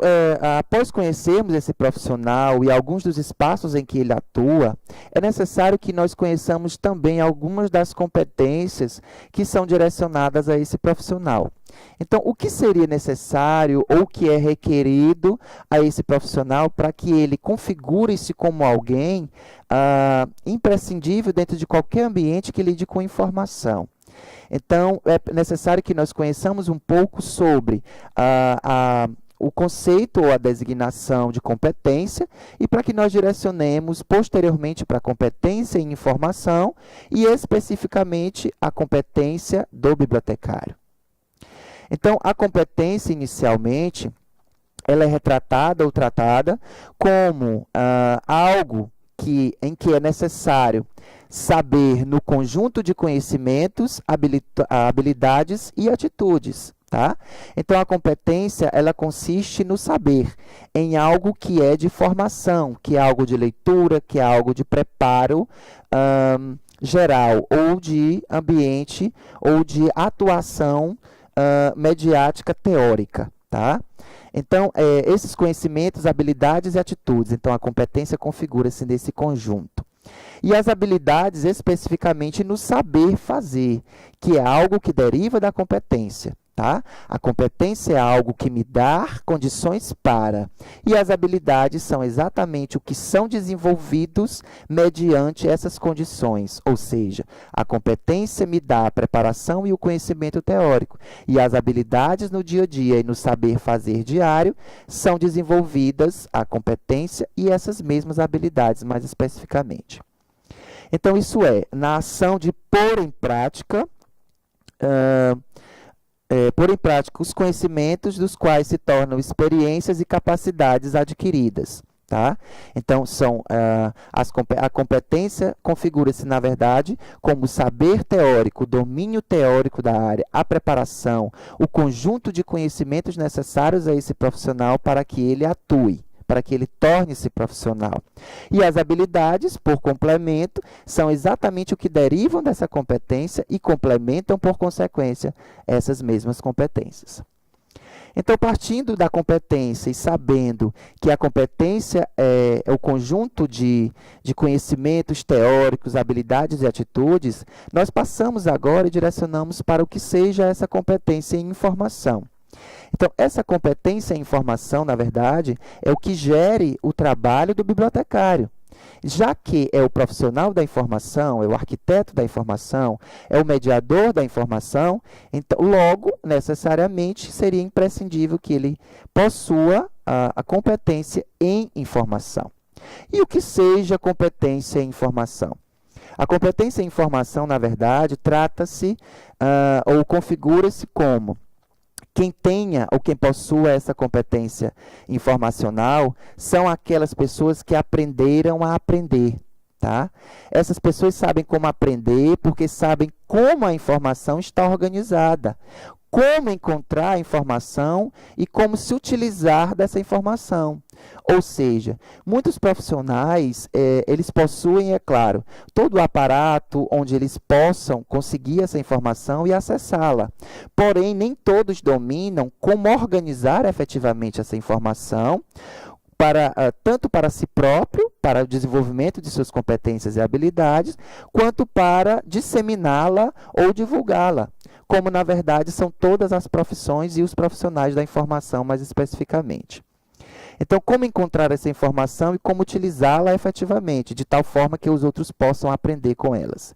após conhecermos esse profissional e alguns dos espaços em que ele atua, é necessário que nós conheçamos também algumas das competências que são direcionadas a esse profissional. Então, o que seria necessário ou o que é requerido a esse profissional para que ele configure-se como alguém imprescindível dentro de qualquer ambiente que lide com informação? Então, é necessário que nós conheçamos um pouco sobre o conceito ou a designação de competência e para que nós direcionemos posteriormente para a competência em informação e especificamente a competência do bibliotecário. Então, a competência inicialmente, ela é retratada ou tratada como algo em que é necessário saber no conjunto de conhecimentos, habilidades e atitudes. Tá? Então, a competência, ela consiste no saber, em algo que é de formação, que é algo de leitura, que é algo de preparo geral, ou de ambiente, ou de atuação mediática teórica. Tá? Então, esses conhecimentos, habilidades e atitudes. Então, a competência configura-se nesse conjunto. E as habilidades, especificamente, no saber fazer, que é algo que deriva da competência. Tá? A competência é algo que me dá condições para, e as habilidades são exatamente o que são desenvolvidos mediante essas condições, ou seja, a competência me dá a preparação e o conhecimento teórico, e as habilidades no dia a dia e no saber fazer diário são desenvolvidas a competência e essas mesmas habilidades mais especificamente. Então, isso é, na ação de pôr em prática os conhecimentos dos quais se tornam experiências e capacidades adquiridas. Tá? Então, a competência configura-se, na verdade, como o saber teórico, o domínio teórico da área, a preparação, o conjunto de conhecimentos necessários a esse profissional para que ele atue, para que ele torne-se profissional. E as habilidades, por complemento, são exatamente o que derivam dessa competência e complementam, por consequência, essas mesmas competências. Então, partindo da competência e sabendo que a competência é o conjunto de conhecimentos teóricos, habilidades e atitudes, nós passamos agora e direcionamos para o que seja essa competência em informação. Então, essa competência em informação, na verdade, é o que gere o trabalho do bibliotecário. Já que é o profissional da informação, é o arquiteto da informação, é o mediador da informação, então, logo, necessariamente, seria imprescindível que ele possua a competência em informação. E o que seja competência em informação? A competência em informação, na verdade, trata-se ou configura-se como quem tenha ou quem possua essa competência informacional são aquelas pessoas que aprenderam a aprender. Tá? Essas pessoas sabem como aprender porque sabem como a informação está organizada, como encontrar a informação e como se utilizar dessa informação. Ou seja, muitos profissionais, eles possuem, é claro, todo o aparato onde eles possam conseguir essa informação e acessá-la. Porém, nem todos dominam como organizar efetivamente essa informação, tanto para si próprio, para o desenvolvimento de suas competências e habilidades, quanto para disseminá-la ou divulgá-la, como, na verdade, são todas as profissões e os profissionais da informação, mais especificamente. Então, como encontrar essa informação e como utilizá-la efetivamente, de tal forma que os outros possam aprender com elas.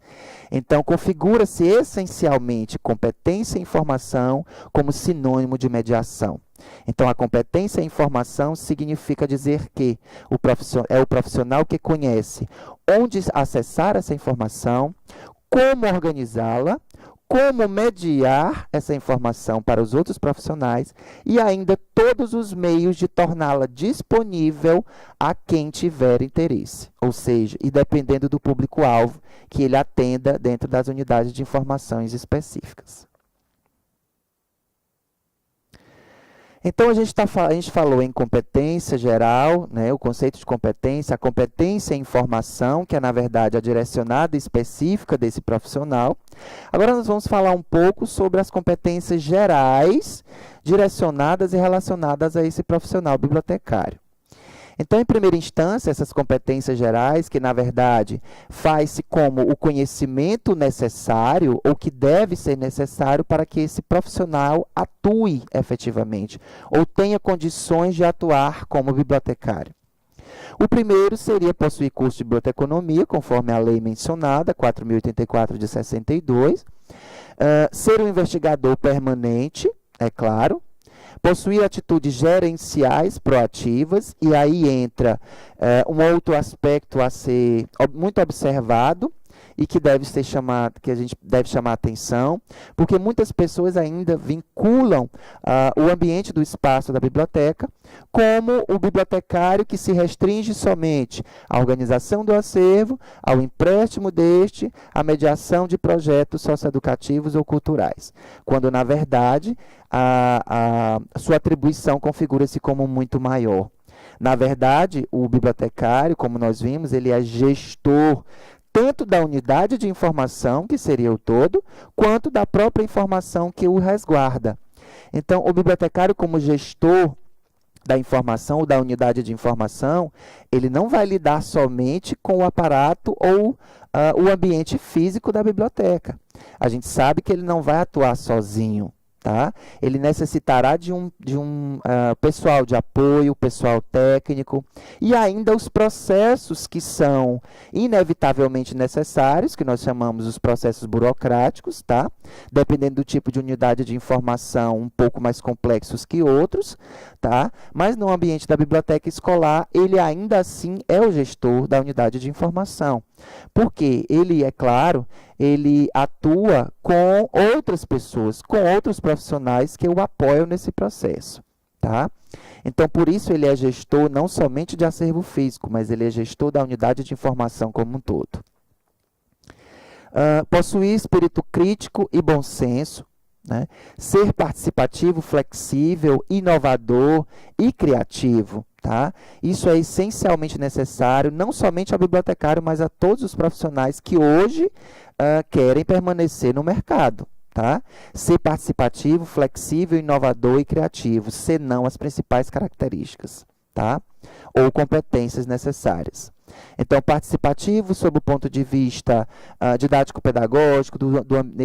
Então, configura-se essencialmente competência e informação como sinônimo de mediação. Então, a competência em informação significa dizer que é o profissional que conhece onde acessar essa informação, como organizá-la, como mediar essa informação para os outros profissionais e ainda todos os meios de torná-la disponível a quem tiver interesse, ou seja, e dependendo do público-alvo que ele atenda dentro das unidades de informações específicas. Então, a gente falou em competência geral, né, o conceito de competência, a competência em informação, que é, na verdade, a direcionada específica desse profissional. Agora, nós vamos falar um pouco sobre as competências gerais, direcionadas e relacionadas a esse profissional bibliotecário. Então, em primeira instância, essas competências gerais, que na verdade faz-se como o conhecimento necessário ou que deve ser necessário para que esse profissional atue efetivamente ou tenha condições de atuar como bibliotecário. O primeiro seria possuir curso de biblioteconomia, conforme a lei mencionada, 4.084 de 62, ser um investigador permanente, é claro, possuir atitudes gerenciais proativas, e aí entra um outro aspecto a ser muito observado e que que a gente deve chamar a atenção, porque muitas pessoas ainda vinculam o ambiente do espaço da biblioteca como o bibliotecário que se restringe somente à organização do acervo, ao empréstimo deste, à mediação de projetos socioeducativos ou culturais, quando, na verdade, a sua atribuição configura-se como muito maior. Na verdade, o bibliotecário, como nós vimos, ele é gestor tanto da unidade de informação, que seria o todo, quanto da própria informação que o resguarda. Então, o bibliotecário, como gestor da informação ou da unidade de informação, ele não vai lidar somente com o aparato ou o ambiente físico da biblioteca. A gente sabe que ele não vai atuar sozinho. Tá? Ele necessitará de um pessoal de apoio, pessoal técnico e ainda os processos que são inevitavelmente necessários, que nós chamamos os processos burocráticos, tá? Dependendo do tipo de unidade de informação, um pouco mais complexos que outros, tá? Mas no ambiente da biblioteca escolar, ele ainda assim é o gestor da unidade de informação. Porque ele, é claro, ele atua com outras pessoas, com outros profissionais que o apoiam nesse processo, tá? Então, por isso, ele é gestor não somente de acervo físico, mas ele é gestor da unidade de informação como um todo. Possuir espírito crítico e bom senso, né? Ser participativo, flexível, inovador e criativo. Tá? Isso é essencialmente necessário, não somente ao bibliotecário, mas a todos os profissionais que hoje querem permanecer no mercado. Tá? Ser participativo, flexível, inovador e criativo, senão as principais características, tá? Ou competências necessárias. Então, participativo sob o ponto de vista didático-pedagógico,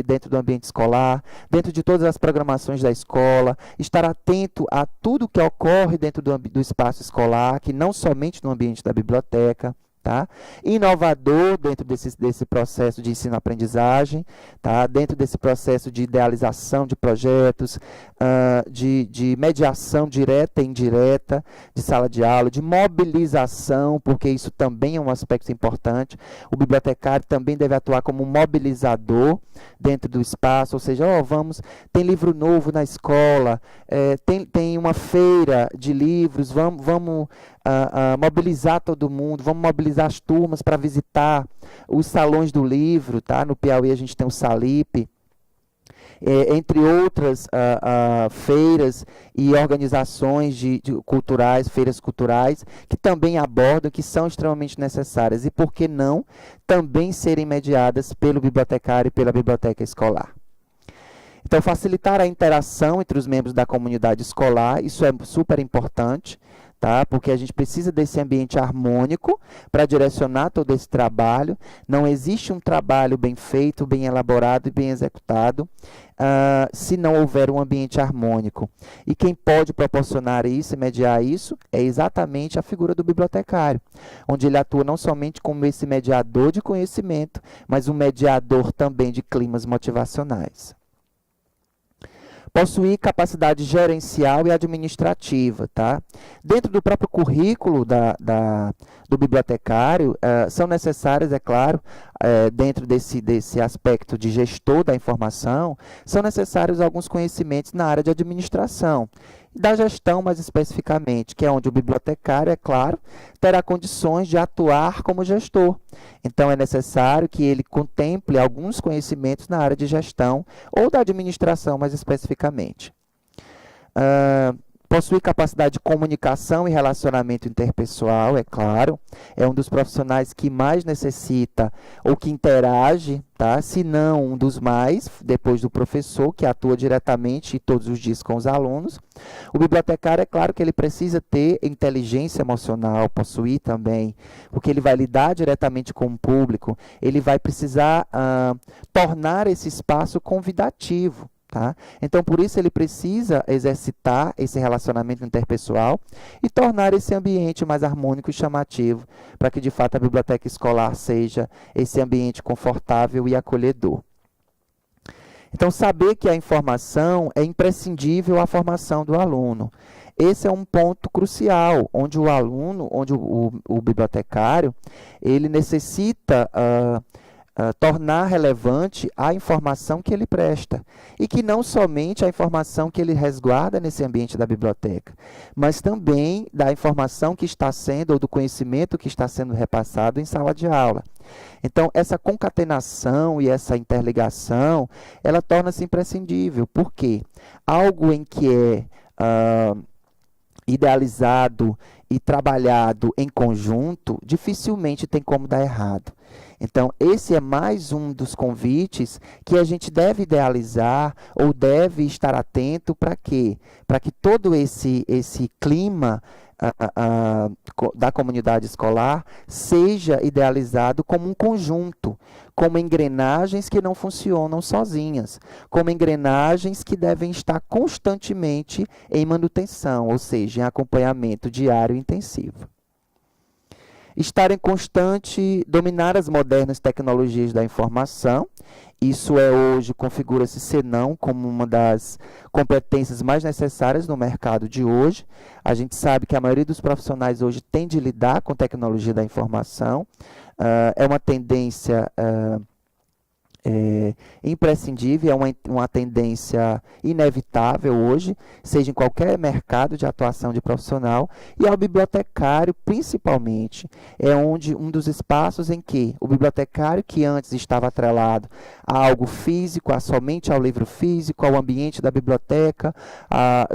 dentro do ambiente escolar, dentro de todas as programações da escola, estar atento a tudo que ocorre dentro do espaço escolar, que não somente no ambiente da biblioteca. Tá? Inovador dentro desse processo de ensino-aprendizagem, tá? Dentro desse processo de idealização de projetos, de mediação direta e indireta, de sala de aula, de mobilização, porque isso também é um aspecto importante. O bibliotecário também deve atuar como um mobilizador dentro do espaço, ou seja, tem livro novo na escola, tem uma feira de livros, vamos mobilizar todo mundo, vamos mobilizar as turmas para visitar os salões do livro, tá? No Piauí a gente tem o Salipe, entre outras feiras e organizações culturais, feiras culturais, que também abordam, que são extremamente necessárias, e por que não também serem mediadas pelo bibliotecário e pela biblioteca escolar. Então, facilitar a interação entre os membros da comunidade escolar, isso é super importante, tá? Porque a gente precisa desse ambiente harmônico para direcionar todo esse trabalho. Não existe um trabalho bem feito, bem elaborado e bem executado se não houver um ambiente harmônico. E quem pode proporcionar isso e mediar isso é exatamente a figura do bibliotecário, onde ele atua não somente como esse mediador de conhecimento, mas um mediador também de climas motivacionais. Possuir capacidade gerencial e administrativa. Tá? Dentro do próprio currículo do bibliotecário, são necessárias, é claro, dentro desse aspecto de gestor da informação, são necessários alguns conhecimentos na área de administração. Da gestão, mais especificamente, que é onde o bibliotecário, é claro, terá condições de atuar como gestor. Então, é necessário que ele contemple alguns conhecimentos na área de gestão ou da administração, mais especificamente. Possui capacidade de comunicação e relacionamento interpessoal, é claro. É um dos profissionais que mais necessita ou que interage, tá? Se não um dos mais, depois do professor, que atua diretamente e todos os dias com os alunos. O bibliotecário, é claro que ele precisa ter inteligência emocional, possuir também, porque ele vai lidar diretamente com o público, ele vai precisar tornar esse espaço convidativo. Tá? Então, por isso, ele precisa exercitar esse relacionamento interpessoal e tornar esse ambiente mais harmônico e chamativo, para que, de fato, a biblioteca escolar seja esse ambiente confortável e acolhedor. Então, saber que a informação é imprescindível à formação do aluno. Esse é um ponto crucial, onde o aluno, onde o bibliotecário, ele necessita tornar relevante a informação que ele presta. E que não somente a informação que ele resguarda nesse ambiente da biblioteca, mas também da informação que está sendo, ou do conhecimento que está sendo repassado em sala de aula. Então, essa concatenação e essa interligação, ela torna-se imprescindível. Por quê? Algo em que é idealizado e trabalhado em conjunto, dificilmente tem como dar errado. Então, esse é mais um dos convites que a gente deve idealizar ou deve estar atento para quê? Para que todo esse clima da comunidade escolar seja idealizado como um conjunto, como engrenagens que não funcionam sozinhas, como engrenagens que devem estar constantemente em manutenção, ou seja, em acompanhamento diário e intensivo. Estar em constante, dominar as modernas tecnologias da informação, isso hoje configura-se, se não, como uma das competências mais necessárias no mercado de hoje. A gente sabe que a maioria dos profissionais hoje tem de lidar com tecnologia da informação, é uma tendência imprescindível, é uma tendência inevitável hoje, seja em qualquer mercado de atuação de profissional, e ao bibliotecário, principalmente, é um dos espaços em que o bibliotecário, que antes estava atrelado a algo físico, somente ao livro físico, ao ambiente da biblioteca,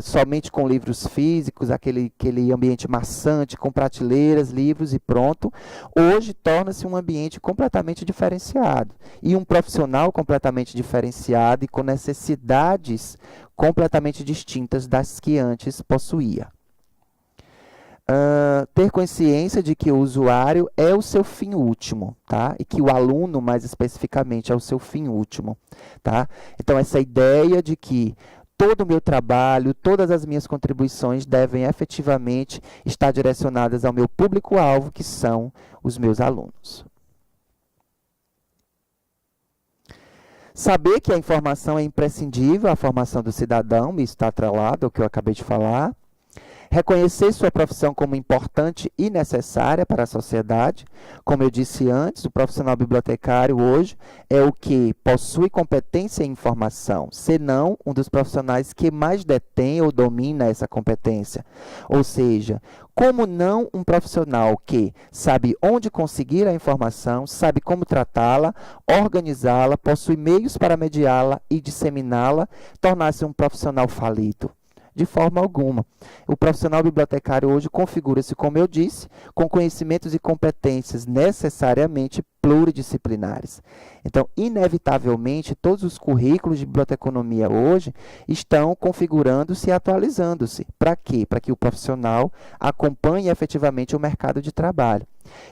somente com livros físicos, aquele ambiente maçante, com prateleiras, livros e pronto, hoje torna-se um ambiente completamente diferenciado, e um profissional completamente diferenciado e com necessidades completamente distintas das que antes possuía. Ter consciência de que o usuário é o seu fim último, tá? E que o aluno, mais especificamente, é o seu fim último, tá? Então, essa ideia de que todo o meu trabalho, todas as minhas contribuições devem efetivamente estar direcionadas ao meu público-alvo, que são os meus alunos. Saber que a informação é imprescindível à formação do cidadão, isso está atrelado ao que eu acabei de falar. Reconhecer sua profissão como importante e necessária para a sociedade. Como eu disse antes, o profissional bibliotecário hoje é o que possui competência em informação, senão um dos profissionais que mais detém ou domina essa competência. Ou seja, como não um profissional que sabe onde conseguir a informação, sabe como tratá-la, organizá-la, possui meios para mediá-la e disseminá-la, tornar-se um profissional falido? De forma alguma. O profissional bibliotecário hoje configura-se, como eu disse, com conhecimentos e competências necessariamente pluridisciplinares. Então, inevitavelmente, todos os currículos de biblioteconomia hoje estão configurando-se e atualizando-se. Para quê? Para que o profissional acompanhe efetivamente o mercado de trabalho.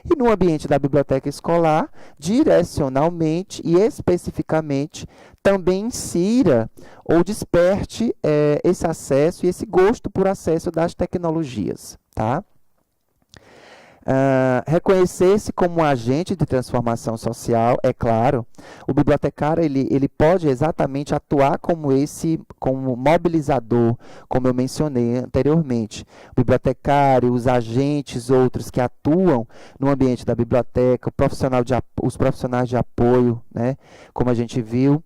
E no ambiente da biblioteca escolar, direcionalmente e especificamente, também insira ou desperte esse acesso e esse gosto por acesso das tecnologias, tá? Reconhecer-se como um agente de transformação social, é claro. O bibliotecário ele pode exatamente atuar como mobilizador, como eu mencionei anteriormente. O bibliotecário, os agentes outros que atuam no ambiente da biblioteca, os profissionais de apoio, né, como a gente viu,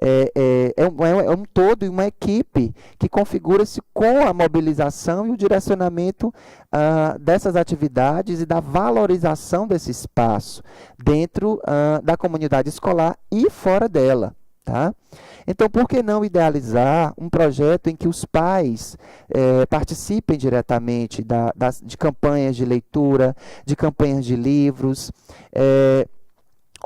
é um todo e uma equipe que configura-se com a mobilização e o direcionamento dessas atividades e da valorização desse espaço dentro da comunidade escolar e fora dela. Tá? Então, por que não idealizar um projeto em que os pais participem diretamente de campanhas de leitura, de campanhas de livros,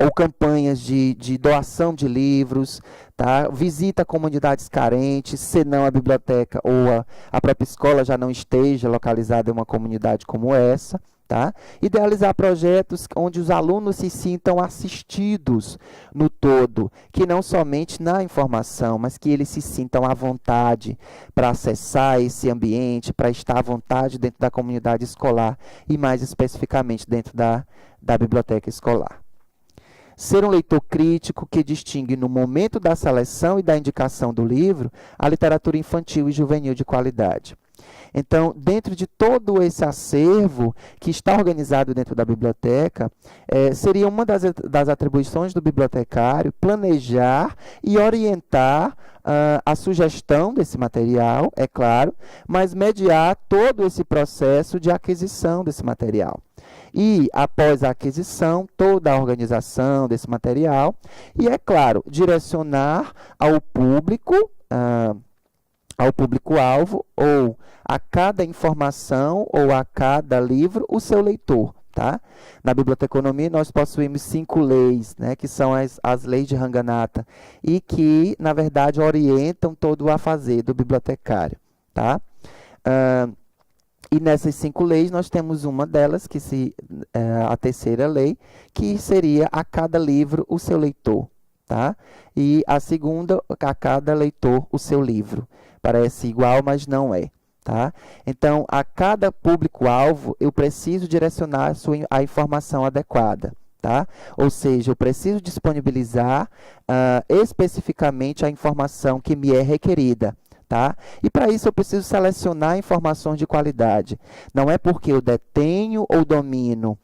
ou campanhas de doação de livros, tá? Visita comunidades carentes, se não a biblioteca ou a própria escola já não esteja localizada em uma comunidade como essa. Tá? Idealizar projetos onde os alunos se sintam assistidos no todo, que não somente na informação, mas que eles se sintam à vontade para acessar esse ambiente, para estar à vontade dentro da comunidade escolar e mais especificamente dentro da biblioteca escolar. Ser um leitor crítico que distingue no momento da seleção e da indicação do livro a literatura infantil e juvenil de qualidade. Então, dentro de todo esse acervo que está organizado dentro da biblioteca, seria uma das atribuições do bibliotecário planejar e orientar a sugestão desse material, é claro, mas mediar todo esse processo de aquisição desse material. E, após a aquisição, toda a organização desse material e, é claro, direcionar ao público-alvo ou a cada informação ou a cada livro o seu leitor. Tá? Na biblioteconomia nós possuímos 5 leis, né, que são as leis de Ranganatha e que, na verdade, orientam todo o afazer do bibliotecário. Tá? E nessas 5 leis nós temos uma delas, a terceira lei, que seria a cada livro o seu leitor. Tá? E a segunda, a cada leitor o seu livro. Parece igual, mas não é. Tá? Então, a cada público-alvo, eu preciso direcionar a informação adequada. Tá? Ou seja, eu preciso disponibilizar especificamente a informação que me é requerida. Tá? E para isso eu preciso selecionar informações de qualidade. Não é porque eu detenho ou domino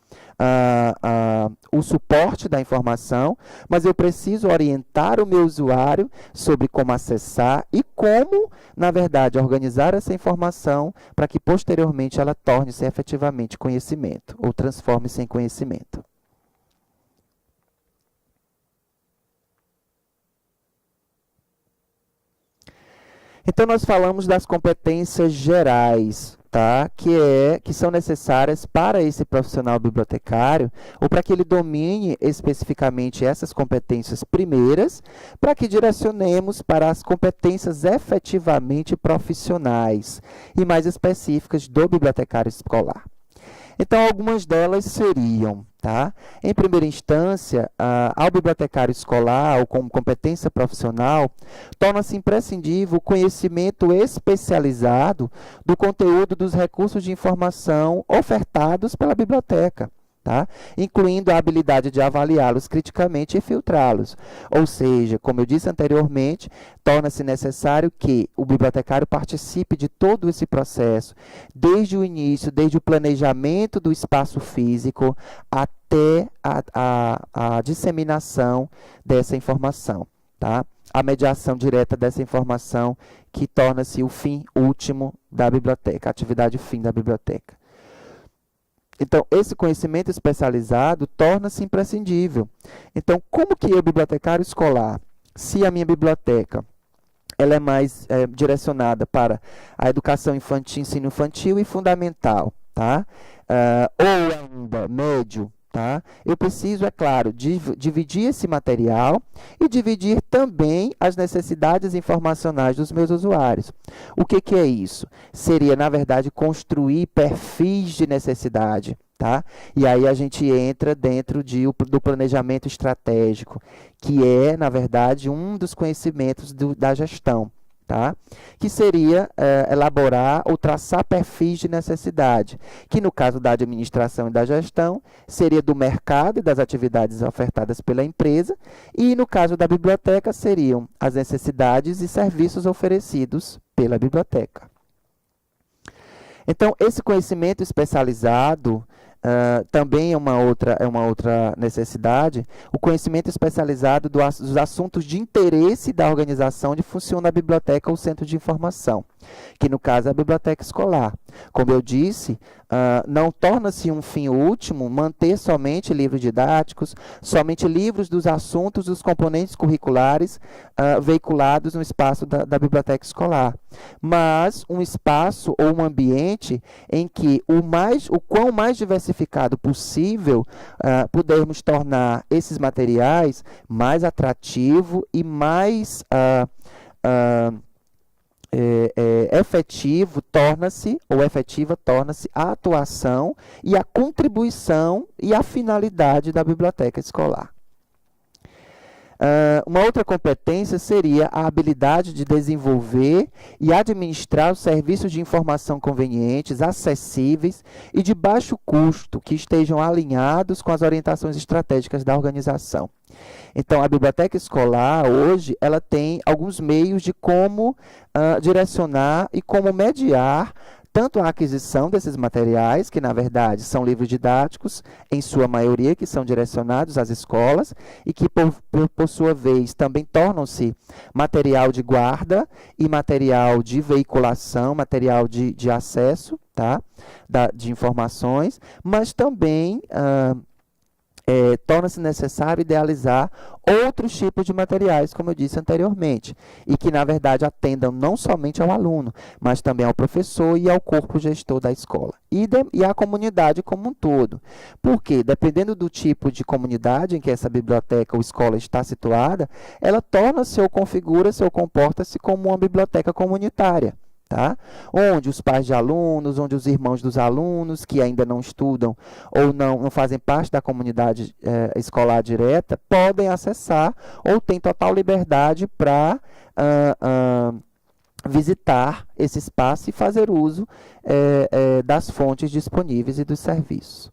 o suporte da informação, mas eu preciso orientar o meu usuário sobre como acessar e como, na verdade, organizar essa informação para que posteriormente ela torne-se efetivamente conhecimento ou transforme-se em conhecimento. Então, nós falamos das competências gerais, tá? que são necessárias para esse profissional bibliotecário, ou para que ele domine especificamente essas competências primeiras, para que direcionemos para as competências efetivamente profissionais e mais específicas do bibliotecário escolar. Então, algumas delas seriam, tá? Em primeira instância, ao bibliotecário escolar ou como competência profissional, torna-se imprescindível o conhecimento especializado do conteúdo dos recursos de informação ofertados pela biblioteca. Tá? Incluindo a habilidade de avaliá-los criticamente e filtrá-los. Ou seja, como eu disse anteriormente, torna-se necessário que o bibliotecário participe de todo esse processo, desde o início, desde o planejamento do espaço físico até a disseminação dessa informação. Tá? A mediação direta dessa informação que torna-se o fim último da biblioteca, a atividade fim da biblioteca. Então, esse conhecimento especializado torna-se imprescindível. Então, como que eu, bibliotecário escolar, se a minha biblioteca ela é mais direcionada para a educação infantil, ensino infantil e fundamental, tá? Ou ainda médio, tá? Eu preciso, é claro, dividir esse material e dividir também as necessidades informacionais dos meus usuários. O que é isso? Seria, na verdade, construir perfis de necessidade. Tá? E aí a gente entra dentro do planejamento estratégico, que é, na verdade, um dos conhecimentos da gestão. Tá? Que seria elaborar ou traçar perfis de necessidade, que no caso da administração e da gestão, seria do mercado e das atividades ofertadas pela empresa, e no caso da biblioteca, seriam as necessidades e serviços oferecidos pela biblioteca. Então, esse conhecimento especializado também é uma outra necessidade, o conhecimento especializado dos assuntos de interesse da organização onde funciona a biblioteca ou centro de informação. que no caso é a biblioteca escolar. Como eu disse, não torna-se um fim último manter somente livros didáticos, somente livros dos assuntos dos componentes curriculares veiculados no espaço da biblioteca escolar, mas um espaço ou um ambiente em que o quão mais diversificado possível pudermos tornar esses materiais mais atrativo e mais efetivo torna-se, ou efetiva torna-se a atuação e a contribuição e a finalidade da biblioteca escolar. Uma outra competência seria a habilidade de desenvolver e administrar os serviços de informação convenientes, acessíveis e de baixo custo, que estejam alinhados com as orientações estratégicas da organização. Então, a biblioteca escolar, hoje, ela tem alguns meios de como direcionar e como mediar tanto a aquisição desses materiais, que na verdade são livros didáticos, em sua maioria, que são direcionados às escolas, e que por sua vez também tornam-se material de guarda e material de veiculação, material de acesso, tá? De informações, mas também torna-se necessário idealizar outros tipos de materiais, como eu disse anteriormente, e que, na verdade, atendam não somente ao aluno, mas também ao professor e ao corpo gestor da escola, e à comunidade como um todo. Porque, dependendo do tipo de comunidade em que essa biblioteca ou escola está situada, ela torna-se ou configura-se ou comporta-se como uma biblioteca comunitária. Tá? Onde os pais de alunos, onde os irmãos dos alunos que ainda não estudam ou não fazem parte da comunidade escolar direta, podem acessar ou têm total liberdade para visitar esse espaço e fazer uso das fontes disponíveis e dos serviços.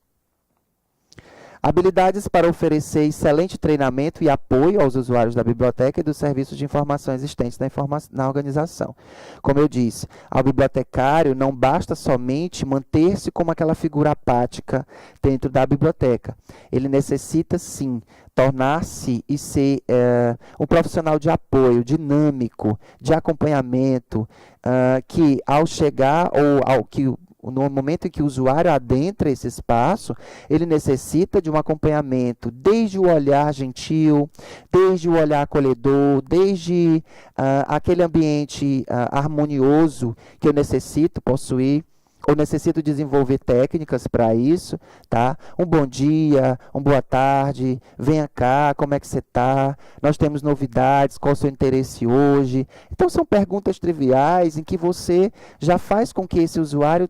Habilidades para oferecer excelente treinamento e apoio aos usuários da biblioteca e dos serviços de informação existentes na organização. Como eu disse, ao bibliotecário não basta somente manter-se como aquela figura apática dentro da biblioteca. Ele necessita, sim, tornar-se e ser um profissional de apoio, dinâmico, de acompanhamento, que ao chegar no momento em que o usuário adentra esse espaço, ele necessita de um acompanhamento desde o olhar gentil, desde o olhar acolhedor, desde aquele ambiente harmonioso que eu necessito possuir, ou necessito desenvolver técnicas para isso, tá? Um bom dia, uma boa tarde, venha cá, como é que você está? Nós temos novidades, qual é o seu interesse hoje? Então, são perguntas triviais em que você já faz com que esse usuário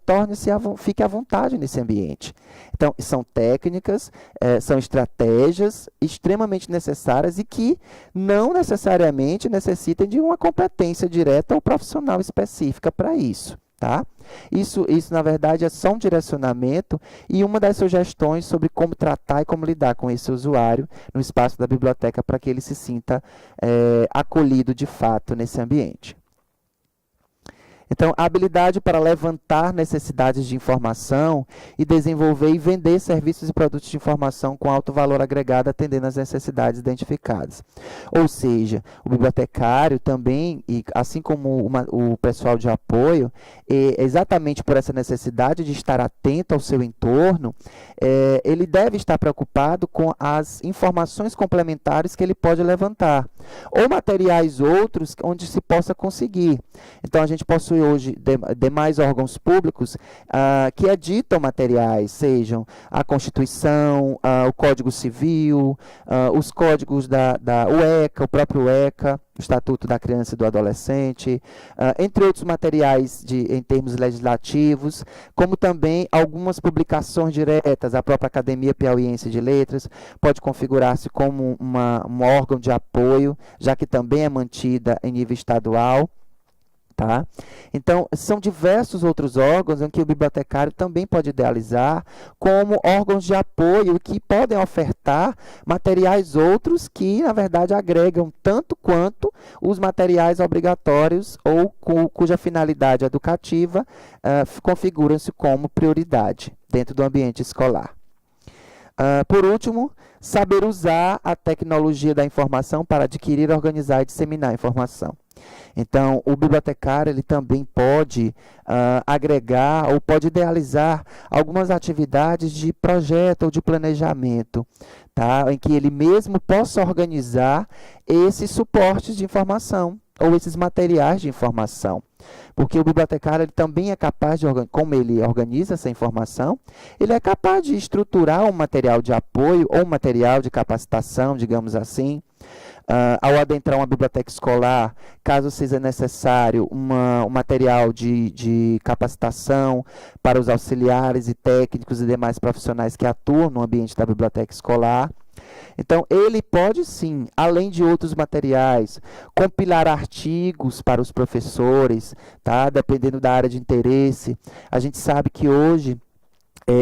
fique à vontade nesse ambiente. Então, são técnicas, são estratégias extremamente necessárias e que não necessariamente necessitem de uma competência direta ou profissional específica para isso. Tá? Isso, na verdade, é só um direcionamento e uma das sugestões sobre como tratar e como lidar com esse usuário no espaço da biblioteca para que ele se sinta acolhido de fato nesse ambiente. Então, a habilidade para levantar necessidades de informação e desenvolver e vender serviços e produtos de informação com alto valor agregado atendendo às necessidades identificadas. Ou seja, o bibliotecário também, e assim como o pessoal de apoio, exatamente por essa necessidade de estar atento ao seu entorno, ele deve estar preocupado com as informações complementares que ele pode levantar, ou materiais outros onde se possa conseguir. Então, a gente possui hoje demais órgãos públicos que editam materiais, sejam a Constituição, o Código Civil, os códigos da UECA, o próprio UECA, o Estatuto da Criança e do Adolescente, entre outros materiais em termos legislativos, como também algumas publicações diretas, a própria Academia Piauiense de Letras pode configurar-se como um órgão de apoio, já que também é mantida em nível estadual. Tá? Então, são diversos outros órgãos em que o bibliotecário também pode idealizar como órgãos de apoio que podem ofertar materiais outros que, na verdade, agregam tanto quanto os materiais obrigatórios ou cuja finalidade educativa configuram-se como prioridade dentro do ambiente escolar. Por último, saber usar a tecnologia da informação para adquirir, organizar e disseminar a informação. Então, o bibliotecário ele também pode agregar ou pode idealizar algumas atividades de projeto ou de planejamento, tá? Em que ele mesmo possa organizar esses suportes de informação ou esses materiais de informação. Porque o bibliotecário ele também é capaz de, como ele organiza essa informação, ele é capaz de estruturar um material de apoio ou um material de capacitação, digamos assim. Ao adentrar uma biblioteca escolar, caso seja necessário um material de capacitação para os auxiliares e técnicos e demais profissionais que atuam no ambiente da biblioteca escolar. Então, ele pode sim, além de outros materiais, compilar artigos para os professores, tá? Dependendo da área de interesse. A gente sabe que hoje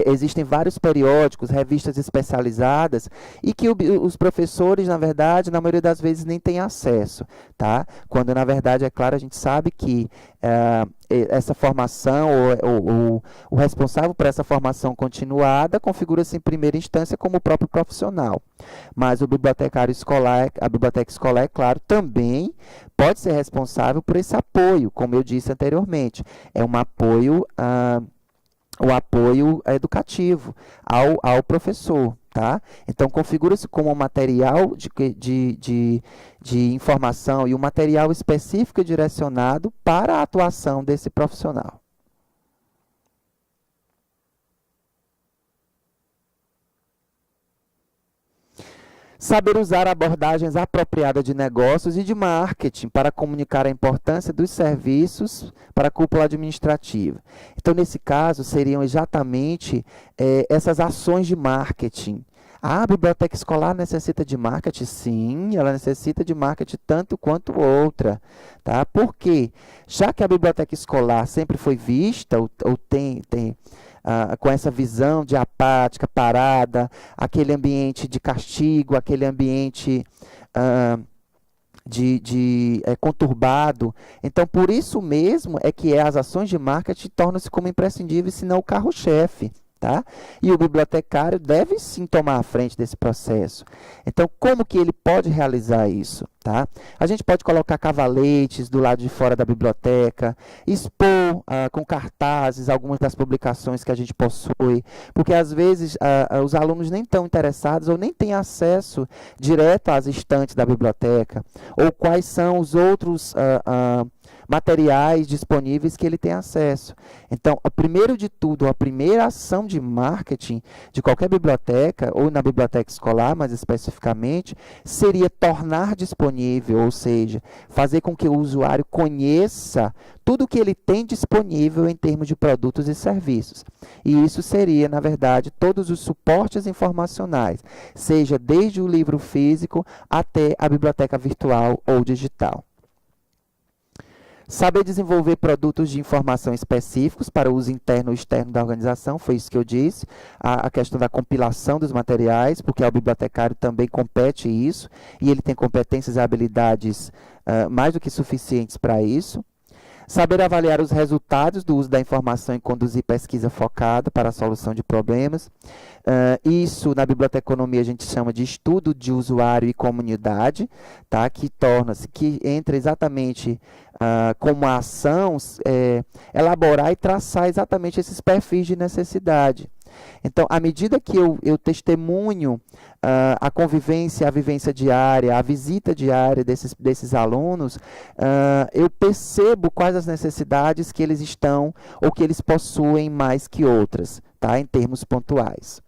existem vários periódicos, revistas especializadas e que os professores, na verdade, na maioria das vezes nem têm acesso, tá? Quando, na verdade, é claro, a gente sabe que essa formação, o responsável por essa formação continuada, configura-se em primeira instância como o próprio profissional. Mas o bibliotecário escolar, a biblioteca escolar, é claro, também pode ser responsável por esse apoio, como eu disse anteriormente. É um apoio o apoio educativo ao professor, tá? Então, configura-se como um material de informação e um material específico direcionado para a atuação desse profissional. Saber usar abordagens apropriadas de negócios e de marketing para comunicar a importância dos serviços para a cúpula administrativa. Então, nesse caso, seriam exatamente essas ações de marketing. A biblioteca escolar necessita de marketing? Sim, ela necessita de marketing tanto quanto outra. Tá? Por quê? Já que a biblioteca escolar sempre foi vista, ou tem com essa visão de apática, parada, aquele ambiente de castigo, aquele ambiente conturbado. Então, por isso mesmo é que as ações de marketing tornam-se como imprescindíveis, se não o carro-chefe. Tá? E o bibliotecário deve sim tomar a frente desse processo. Então, como que ele pode realizar isso? Tá? A gente pode colocar cavaletes do lado de fora da biblioteca, expor com cartazes algumas das publicações que a gente possui, porque às vezes os alunos nem estão interessados ou nem têm acesso direto às estantes da biblioteca, ou quais são os outros materiais disponíveis que ele tem acesso. Então, primeiro de tudo, a primeira ação de marketing de qualquer biblioteca, ou na biblioteca escolar, mais especificamente, seria tornar disponível, ou seja, fazer com que o usuário conheça tudo o que ele tem disponível em termos de produtos e serviços. E isso seria, na verdade, todos os suportes informacionais, seja desde o livro físico até a biblioteca virtual ou digital. Saber desenvolver produtos de informação específicos para uso interno ou externo da organização, foi isso que eu disse. A questão da compilação dos materiais, porque ao bibliotecário também compete isso, e ele tem competências e habilidades mais do que suficientes para isso. Saber avaliar os resultados do uso da informação e conduzir pesquisa focada para a solução de problemas. Isso, na biblioteconomia, a gente chama de estudo de usuário e comunidade, tá? Que entra exatamente como a ação, elaborar e traçar exatamente esses perfis de necessidade. Então, à medida que eu testemunho a convivência, a vivência diária, a visita diária desses alunos, eu percebo quais as necessidades que eles estão ou que eles possuem mais que outras, tá? Em termos pontuais.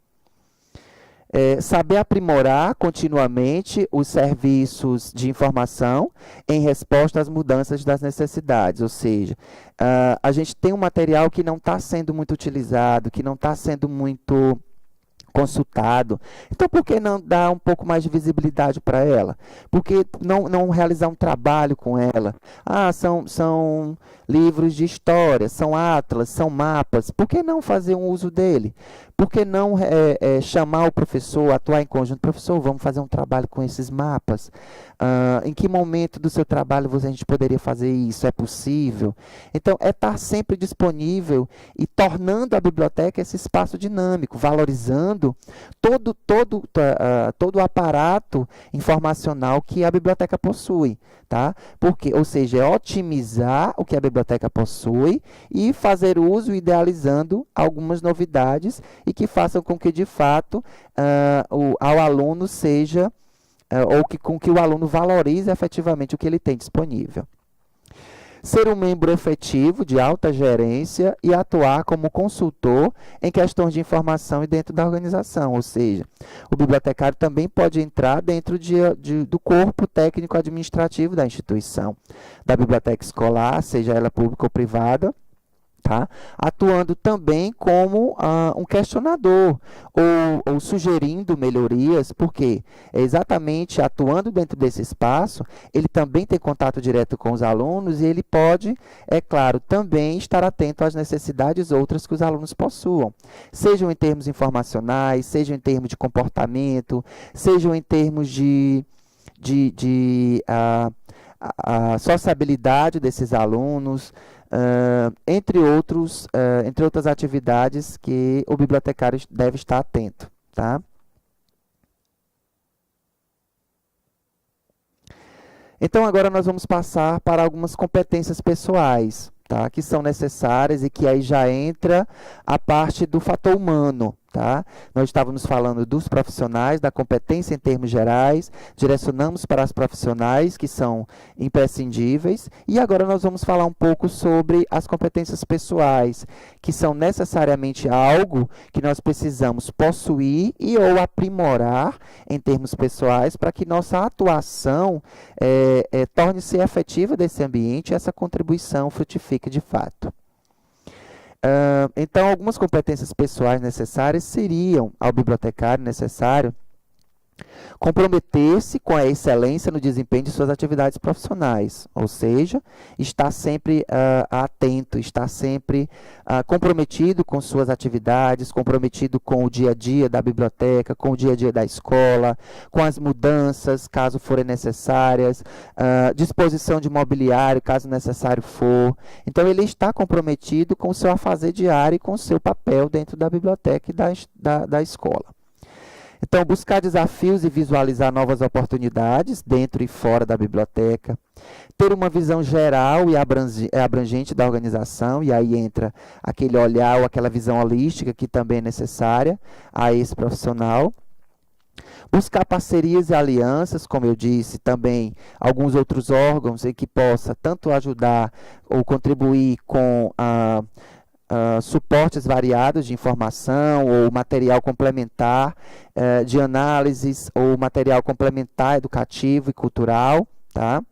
Saber aprimorar continuamente os serviços de informação em resposta às mudanças das necessidades, ou seja, a gente tem um material que não está sendo muito utilizado, que não está sendo muito consultado. Então, por que não dar um pouco mais de visibilidade para ela? Por que não realizar um trabalho com ela? São livros de história, são atlas, são mapas. Por que não fazer um uso dele? Por que não chamar o professor, atuar em conjunto? Professor, vamos fazer um trabalho com esses mapas. Em que momento do seu trabalho a gente poderia fazer isso? É possível? Então, é estar sempre disponível e tornando a biblioteca esse espaço dinâmico, valorizando todo o aparato informacional que a biblioteca possui. Tá? Ou seja, é otimizar o que a biblioteca possui e fazer uso idealizando algumas novidades e que façam com que, de fato, ao aluno seja, com que o aluno valorize efetivamente o que ele tem disponível. Ser um membro efetivo de alta gerência e atuar como consultor em questões de informação e dentro da organização, ou seja, o bibliotecário também pode entrar dentro do corpo técnico administrativo da instituição, da biblioteca escolar, seja ela pública ou privada, tá? Atuando também como um questionador ou sugerindo melhorias, porque é exatamente atuando dentro desse espaço, ele também tem contato direto com os alunos e ele pode, é claro, também estar atento às necessidades outras que os alunos possuam, sejam em termos informacionais, sejam em termos de comportamento, sejam em termos de sociabilidade desses alunos, entre outras atividades que o bibliotecário deve estar atento. Tá? Então, agora nós vamos passar para algumas competências pessoais, tá? Que são necessárias e que aí já entra a parte do fator humano. Tá? Nós estávamos falando dos profissionais, da competência em termos gerais, direcionamos para as profissionais que são imprescindíveis e agora nós vamos falar um pouco sobre as competências pessoais, que são necessariamente algo que nós precisamos possuir e ou aprimorar em termos pessoais para que nossa atuação torne-se efetiva desse ambiente e essa contribuição frutifique de fato. Então, algumas competências pessoais necessárias seriam ao bibliotecário necessário comprometer-se com a excelência no desempenho de suas atividades profissionais, ou seja, estar sempre atento, estar sempre comprometido com suas atividades, comprometido com o dia a dia da biblioteca, com o dia a dia da escola, com as mudanças, caso forem necessárias, disposição de mobiliário, caso necessário for. Então, ele está comprometido com o seu afazer diário e com o seu papel dentro da biblioteca e da escola. Então, buscar desafios e visualizar novas oportunidades dentro e fora da biblioteca, ter uma visão geral e abrangente da organização, e aí entra aquele olhar ou aquela visão holística que também é necessária a esse profissional. Buscar parcerias e alianças, como eu disse, também alguns outros órgãos em que possa tanto ajudar ou contribuir com suportes variados de informação ou material complementar de análises ou material complementar educativo e cultural, tá?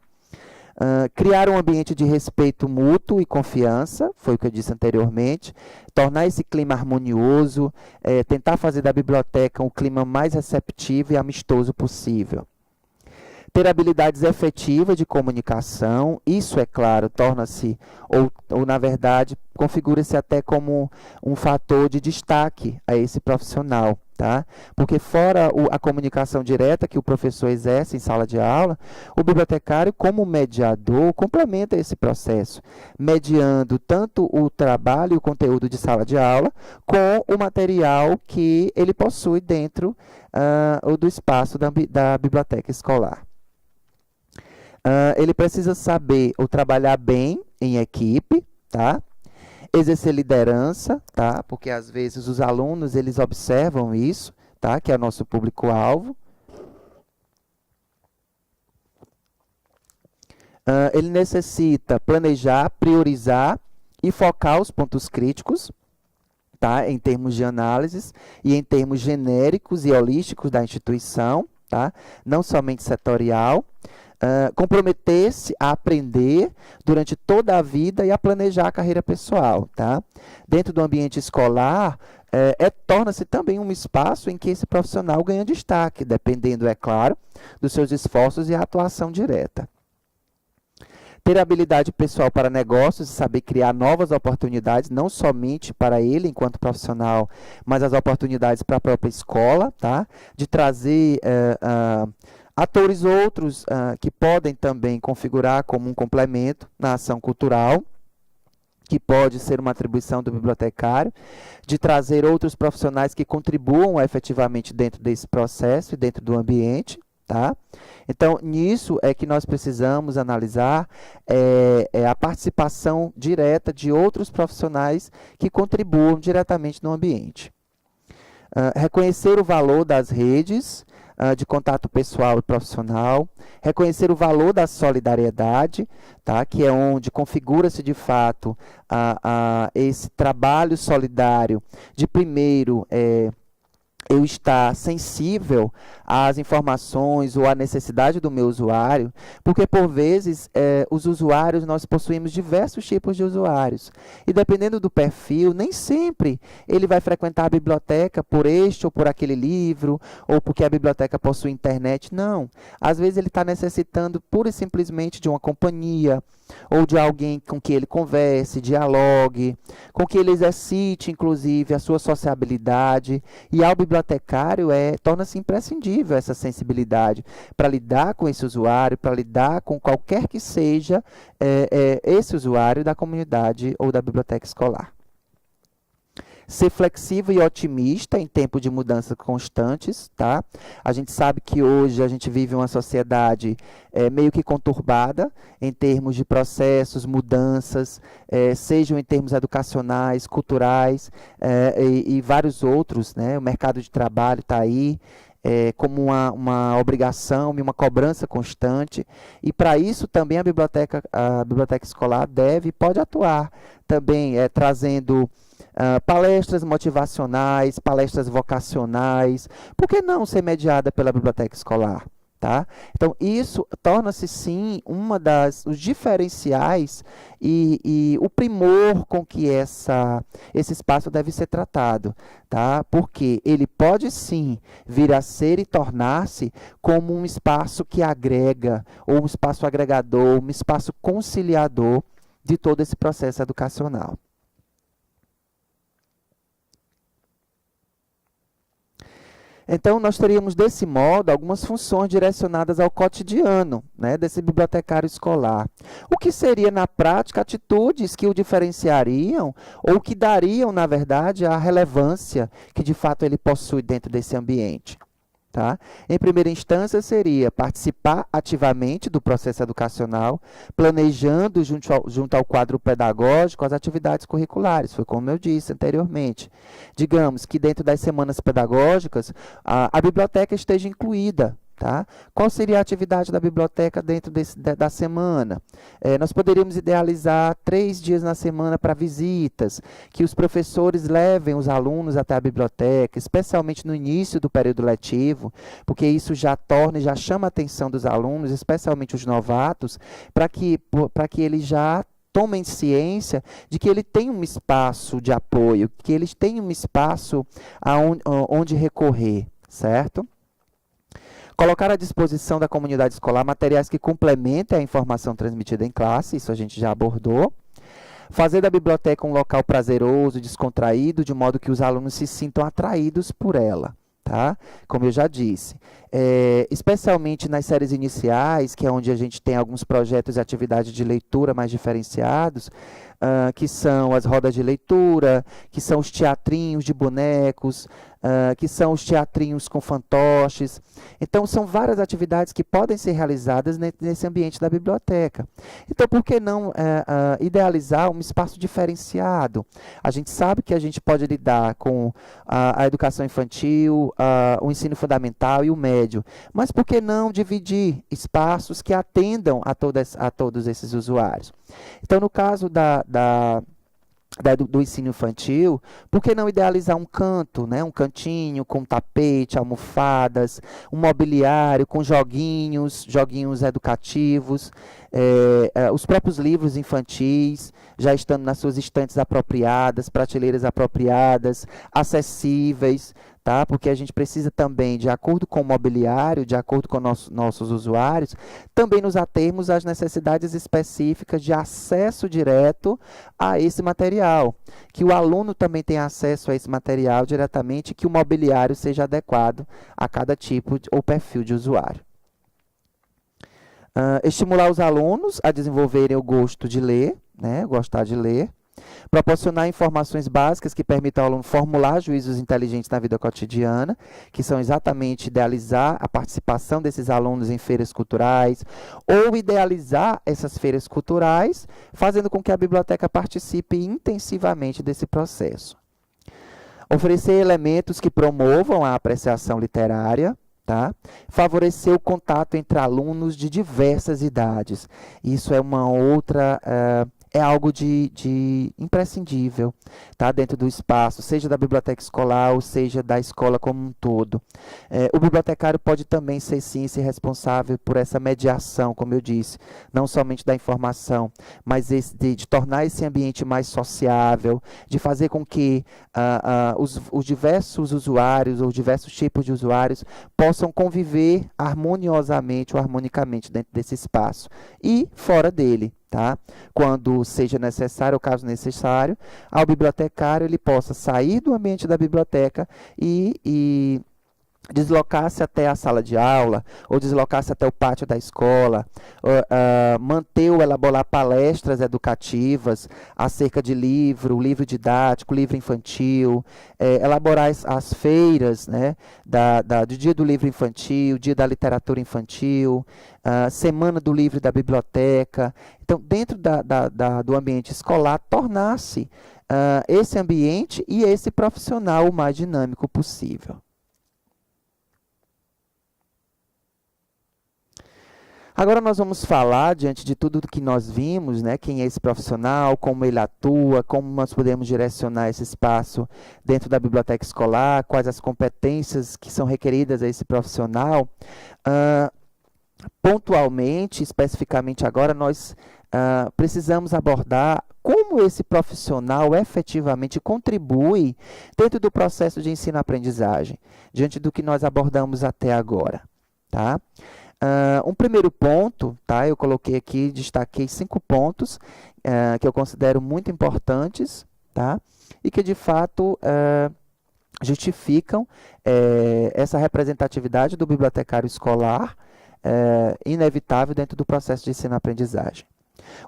Criar um ambiente de respeito mútuo e confiança, foi o que eu disse anteriormente, tornar esse clima harmonioso, tentar fazer da biblioteca um clima mais receptivo e amistoso possível. Ter habilidades efetivas de comunicação, isso, é claro, torna-se, ou na verdade, configura-se até como um fator de destaque a esse profissional, tá? Porque fora a comunicação direta que o professor exerce em sala de aula, o bibliotecário, como mediador, complementa esse processo, mediando tanto o trabalho e o conteúdo de sala de aula, com o material que ele possui dentro do espaço da biblioteca escolar. Ele precisa saber ou trabalhar bem em equipe, tá? Exercer liderança, tá? Porque às vezes os alunos eles observam isso, tá? Que é o nosso público-alvo. Ele necessita planejar, priorizar e focar os pontos críticos, tá? Em termos de análises e em termos genéricos e holísticos da instituição, tá? Não somente setorial. Comprometer-se a aprender durante toda a vida e a planejar a carreira pessoal. Tá? Dentro do ambiente escolar, torna-se também um espaço em que esse profissional ganha destaque, dependendo, é claro, dos seus esforços e a atuação direta. ter habilidade pessoal para negócios e saber criar novas oportunidades, não somente para ele enquanto profissional, mas as oportunidades para a própria escola, tá? De trazer atores outros que podem também configurar como um complemento na ação cultural, que pode ser uma atribuição do bibliotecário, de trazer outros profissionais que contribuam efetivamente dentro desse processo e dentro do ambiente. Tá? Então, nisso é que nós precisamos analisar a participação direta de outros profissionais que contribuam diretamente no ambiente. Reconhecer o valor das redes de contato pessoal e profissional, reconhecer o valor da solidariedade, tá? Que é onde configura-se de fato esse trabalho solidário de primeiro eu estar sensível às informações ou à necessidade do meu usuário, porque por vezes os usuários, nós possuímos diversos tipos de usuários, e dependendo do perfil, nem sempre ele vai frequentar a biblioteca por este ou por aquele livro, ou porque a biblioteca possui internet, não. Às vezes ele está necessitando pura e simplesmente de uma companhia, ou de alguém com que ele converse, dialogue, com que ele exercite, inclusive, a sua sociabilidade, e ao bibliotecário torna-se imprescindível essa sensibilidade para lidar com esse usuário, para lidar com qualquer que seja esse usuário da comunidade ou da biblioteca escolar. Ser flexível e otimista em tempo de mudanças constantes, tá? A gente sabe que hoje a gente vive uma sociedade meio que conturbada em termos de processos, mudanças, sejam em termos educacionais, culturais e vários outros, né? O mercado de trabalho está aí, como uma obrigação e uma cobrança constante, e para isso também a biblioteca escolar deve e pode atuar também trazendo palestras motivacionais, palestras vocacionais, por que não ser mediada pela biblioteca escolar? Tá? Então, isso torna-se, sim, os diferenciais e o primor com que esse espaço deve ser tratado. Tá? Porque ele pode, sim, vir a ser e tornar-se como um espaço que agrega, ou um espaço agregador, um espaço conciliador de todo esse processo educacional. Então, nós teríamos, desse modo, algumas funções direcionadas ao cotidiano, né, desse bibliotecário escolar. O que seria, na prática, atitudes que o diferenciariam ou que dariam, na verdade, a relevância que, de fato, ele possui dentro desse ambiente. Tá? Em primeira instância, seria participar ativamente do processo educacional, planejando junto ao quadro pedagógico as atividades curriculares, foi como eu disse anteriormente. Digamos que dentro das semanas pedagógicas, a biblioteca esteja incluída. Tá? Qual seria a atividade da biblioteca dentro da semana? Nós poderíamos idealizar 3 dias na semana para visitas, que os professores levem os alunos até a biblioteca, especialmente no início do período letivo, porque isso já chama a atenção dos alunos, especialmente os novatos, para que eles já tomem ciência de que ele tem um espaço de apoio, que eles têm um espaço onde recorrer, certo? Colocar à disposição da comunidade escolar materiais que complementem a informação transmitida em classe, isso a gente já abordou. Fazer da biblioteca um local prazeroso, descontraído, de modo que os alunos se sintam atraídos por ela. Tá? Como eu já disse, especialmente nas séries iniciais, que é onde a gente tem alguns projetos e atividades de leitura mais diferenciados, que são as rodas de leitura, que são os teatrinhos de bonecos, que são os teatrinhos com fantoches. Então, são várias atividades que podem ser realizadas nesse ambiente da biblioteca. Então, por que não idealizar um espaço diferenciado? A gente sabe que a gente pode lidar com a educação infantil, o ensino fundamental e o médio, mas por que não dividir espaços que atendam a todos esses usuários? Então, no caso do ensino infantil, por que não idealizar um canto, né? Um cantinho com tapete, almofadas, um mobiliário com joguinhos educativos, os próprios livros infantis, já estando nas suas estantes apropriadas, prateleiras apropriadas, acessíveis, tá? Porque a gente precisa também, de acordo com o mobiliário, de acordo com nossos usuários, também nos atermos às necessidades específicas de acesso direto a esse material, que o aluno também tenha acesso a esse material diretamente, que o mobiliário seja adequado a cada tipo ou perfil de usuário. Estimular os alunos a desenvolverem o gosto de ler, né? Gostar de ler. Proporcionar informações básicas que permitam ao aluno formular juízos inteligentes na vida cotidiana, que são exatamente idealizar a participação desses alunos em feiras culturais, ou idealizar essas feiras culturais, fazendo com que a biblioteca participe intensivamente desse processo. Oferecer elementos que promovam a apreciação literária, tá? Favorecer o contato entre alunos de diversas idades. Isso é uma outra... é algo de imprescindível, tá? Dentro do espaço, seja da biblioteca escolar ou seja da escola como um todo. O bibliotecário pode também ser, sim, ser responsável por essa mediação, como eu disse, não somente da informação, mas de tornar esse ambiente mais sociável, de fazer com que os diversos usuários ou diversos tipos de usuários possam conviver harmoniosamente ou harmonicamente dentro desse espaço e fora dele. Tá? Quando seja necessário, ou caso necessário, ao bibliotecário ele possa sair do ambiente da biblioteca e deslocar-se até a sala de aula, ou deslocar-se até o pátio da escola, manter ou elaborar palestras educativas acerca de livro didático, livro infantil, elaborar as feiras, né, do dia do livro infantil, dia da literatura infantil, semana do livro da biblioteca. Então, dentro do ambiente escolar, tornar-se esse ambiente e esse profissional o mais dinâmico possível. Agora nós vamos falar, diante de tudo que nós vimos, né, quem é esse profissional, como ele atua, como nós podemos direcionar esse espaço dentro da biblioteca escolar, quais as competências que são requeridas a esse profissional. Pontualmente, especificamente agora, nós precisamos abordar como esse profissional efetivamente contribui dentro do processo de ensino-aprendizagem, diante do que nós abordamos até agora, tá? Um primeiro ponto, tá? Eu coloquei aqui, destaquei 5 pontos que eu considero muito importantes, tá? E que de fato justificam essa representatividade do bibliotecário escolar inevitável dentro do processo de ensino-aprendizagem.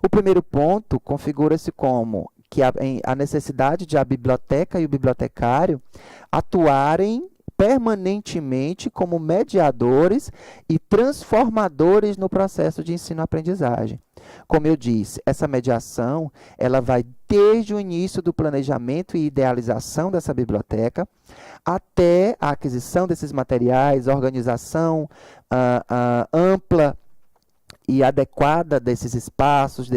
O primeiro ponto configura-se como que a necessidade de a biblioteca e o bibliotecário atuarem permanentemente como mediadores e transformadores no processo de ensino-aprendizagem. Como eu disse, essa mediação ela vai desde o início do planejamento e idealização dessa biblioteca até a aquisição desses materiais, a organização ampla e adequada desses espaços,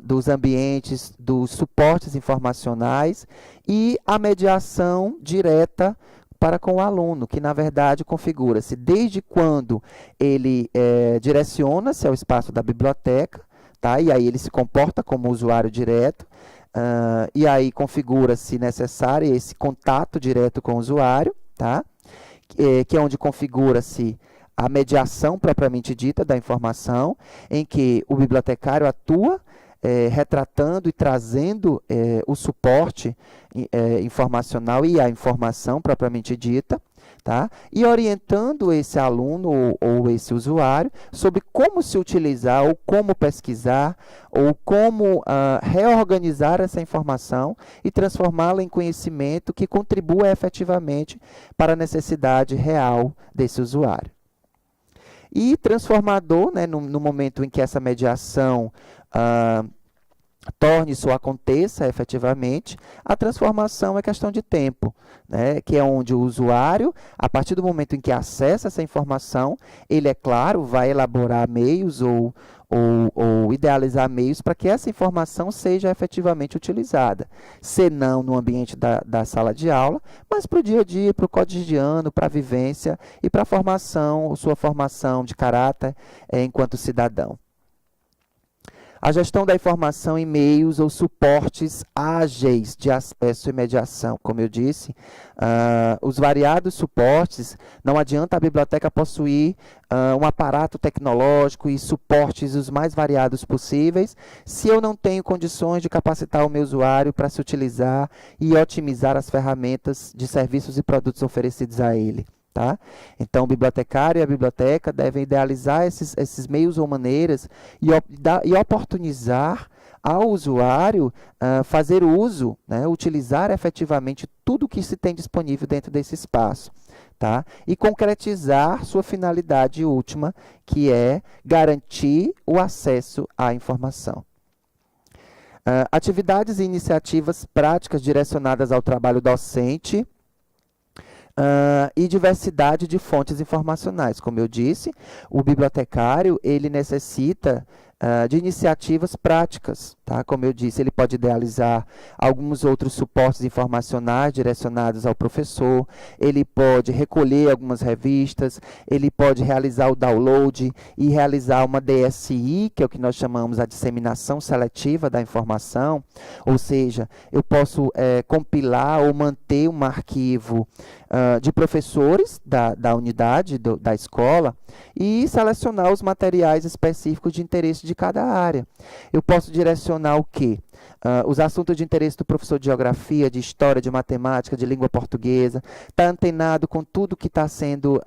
dos ambientes, dos suportes informacionais e a mediação direta para com o aluno, que na verdade configura-se desde quando ele direciona-se ao espaço da biblioteca, tá? E aí ele se comporta como usuário direto, e aí configura-se necessário esse contato direto com o usuário, tá? Que é onde configura-se a mediação propriamente dita da informação, em que o bibliotecário atua retratando e trazendo o suporte informacional e a informação propriamente dita, tá? E orientando esse aluno ou esse usuário sobre como se utilizar ou como pesquisar ou como reorganizar essa informação e transformá-la em conhecimento que contribua efetivamente para a necessidade real desse usuário. E transformador, né, no momento em que essa mediação torne-se ou aconteça efetivamente, a transformação é questão de tempo, né, que é onde o usuário, a partir do momento em que acessa essa informação, ele, é claro, vai elaborar meios ou idealizar meios para que essa informação seja efetivamente utilizada, se não no ambiente da sala de aula, mas para o dia a dia, para o cotidiano, para a vivência e para a formação, sua formação de caráter enquanto cidadão. A gestão da informação em meios ou suportes ágeis de acesso e mediação. Como eu disse, os variados suportes, não adianta a biblioteca possuir um aparato tecnológico e suportes os mais variados possíveis, se eu não tenho condições de capacitar o meu usuário para se utilizar e otimizar as ferramentas de serviços e produtos oferecidos a ele. Tá? Então, o bibliotecário e a biblioteca devem idealizar esses meios ou maneiras e oportunizar ao usuário fazer uso, né, utilizar efetivamente tudo que se tem disponível dentro desse espaço. Tá? E concretizar sua finalidade última, que é garantir o acesso à informação. Atividades e iniciativas práticas direcionadas ao trabalho docente, e diversidade de fontes informacionais. Como eu disse, o bibliotecário ele necessita de iniciativas práticas. Tá? Como eu disse, ele pode idealizar alguns outros suportes informacionais direcionados ao professor, ele pode recolher algumas revistas, ele pode realizar o download e realizar uma DSI, que é o que nós chamamos a disseminação seletiva da informação, ou seja, eu posso compilar ou manter um arquivo de professores da unidade, da escola, e selecionar os materiais específicos de interesse de cada área. Eu posso direcionar o quê? Os assuntos de interesse do professor de geografia, de história, de matemática, de língua portuguesa, está antenado com tudo que está sendo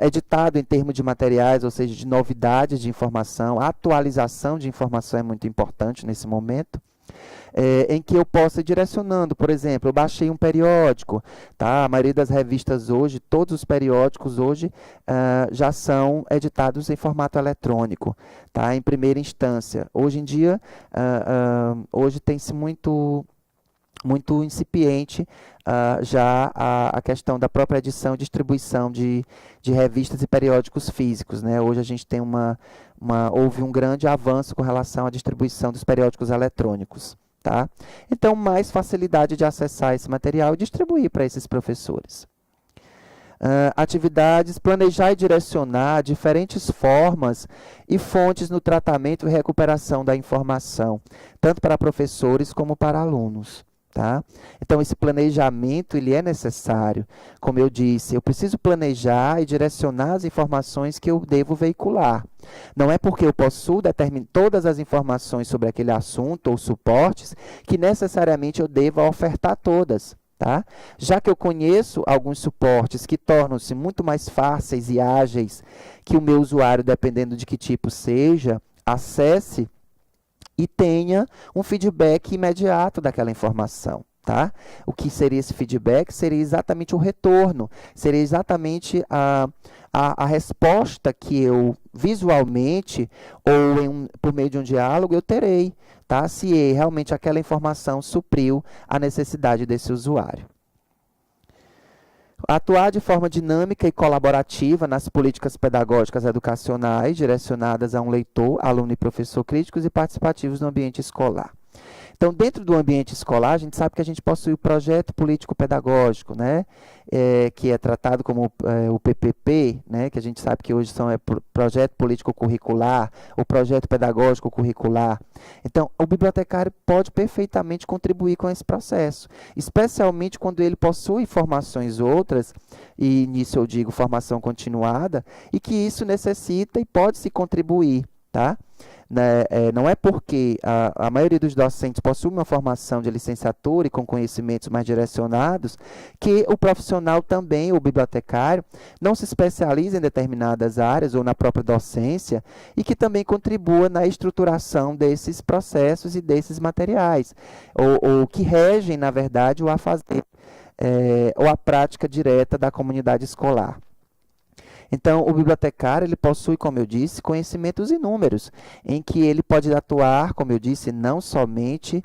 editado em termos de materiais, ou seja, de novidades de informação. A atualização de informação é muito importante nesse momento. Em que eu possa ir direcionando, por exemplo, eu baixei um periódico, tá? A maioria das revistas hoje, todos os periódicos hoje já são editados em formato eletrônico, tá? Em primeira instância. Hoje em dia, hoje tem-se muito incipiente já a questão da própria edição e distribuição de revistas e periódicos físicos, né? Hoje a gente tem houve um grande avanço com relação à distribuição dos periódicos eletrônicos. Tá? Então, mais facilidade de acessar esse material e distribuir para esses professores. Atividades, planejar e direcionar diferentes formas e fontes no tratamento e recuperação da informação, tanto para professores como para alunos. Tá? Então, esse planejamento ele é necessário. Como eu disse, eu preciso planejar e direcionar as informações que eu devo veicular. Não é porque eu possuo todas as informações sobre aquele assunto ou suportes que necessariamente eu deva ofertar todas. Tá? Já que eu conheço alguns suportes que tornam-se muito mais fáceis e ágeis que o meu usuário, dependendo de que tipo seja, acesse e tenha um feedback imediato daquela informação. Tá? O que seria esse feedback? Seria exatamente o retorno, seria exatamente a resposta que eu visualmente ou por meio de um diálogo eu terei, tá? Se realmente aquela informação supriu a necessidade desse usuário. Atuar de forma dinâmica e colaborativa nas políticas pedagógicas educacionais direcionadas a um leitor, aluno e professor críticos e participativos no ambiente escolar. Então, dentro do ambiente escolar, a gente sabe que a gente possui o projeto político-pedagógico, né? Que é tratado como o PPP, né? Que a gente sabe que hoje são projeto político-curricular, o projeto pedagógico-curricular. Então, o bibliotecário pode perfeitamente contribuir com esse processo, especialmente quando ele possui formações outras, e nisso eu digo formação continuada, e que isso necessita e pode se contribuir, tá? Não é porque a maioria dos docentes possui uma formação de licenciatura e com conhecimentos mais direcionados que o profissional também, o bibliotecário, não se especializa em determinadas áreas ou na própria docência e que também contribua na estruturação desses processos e desses materiais, ou que regem, na verdade, o a fazer ou a prática direta da comunidade escolar. Então, o bibliotecário ele possui, como eu disse, conhecimentos inúmeros, em que ele pode atuar, como eu disse, não somente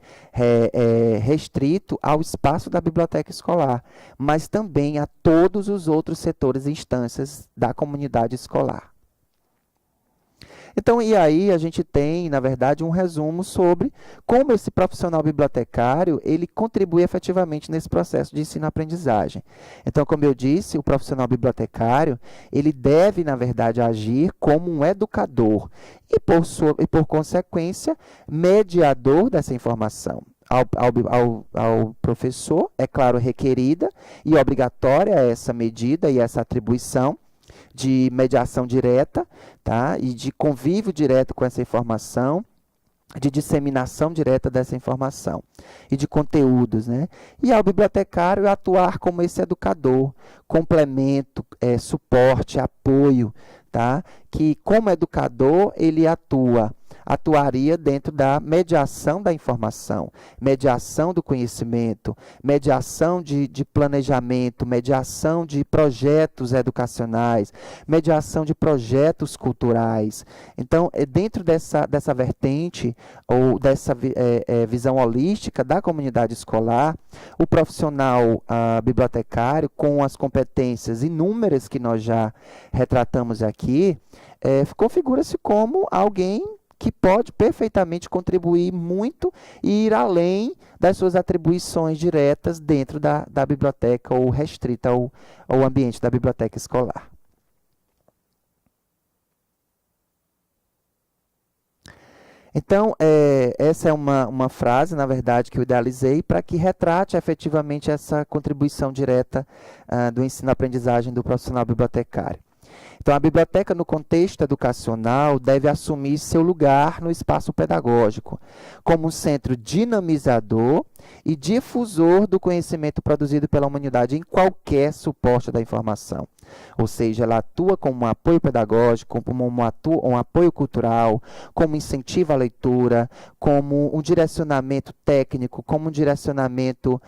restrito ao espaço da biblioteca escolar, mas também a todos os outros setores e instâncias da comunidade escolar. Então, e aí a gente tem, na verdade, um resumo sobre como esse profissional bibliotecário, ele contribui efetivamente nesse processo de ensino-aprendizagem. Então, como eu disse, o profissional bibliotecário, ele deve, na verdade, agir como um educador. e por consequência, mediador dessa informação. Ao professor, é claro, requerida e obrigatória essa medida e essa atribuição de mediação direta, tá? E de convívio direto com essa informação, de disseminação direta dessa informação e de conteúdos, né? E ao bibliotecário atuar como esse educador, complemento, suporte, apoio, tá? Que como educador ele atuaria dentro da mediação da informação, mediação do conhecimento, mediação de planejamento, mediação de projetos educacionais, mediação de projetos culturais. Então, dentro dessa vertente, ou dessa visão holística da comunidade escolar, o profissional bibliotecário, com as competências inúmeras que nós já retratamos aqui, configura-se como alguém que pode perfeitamente contribuir muito e ir além das suas atribuições diretas dentro da biblioteca ou restrita ao ambiente da biblioteca escolar. Então, essa é uma frase, na verdade, que eu idealizei para que retrate efetivamente essa contribuição direta do ensino-aprendizagem do profissional bibliotecário. Então, a biblioteca, no contexto educacional, deve assumir seu lugar no espaço pedagógico, como um centro dinamizador e difusor do conhecimento produzido pela humanidade em qualquer suporte da informação. Ou seja, ela atua como um apoio pedagógico, como um apoio cultural, como incentivo à leitura, como um direcionamento técnico, como um direcionamento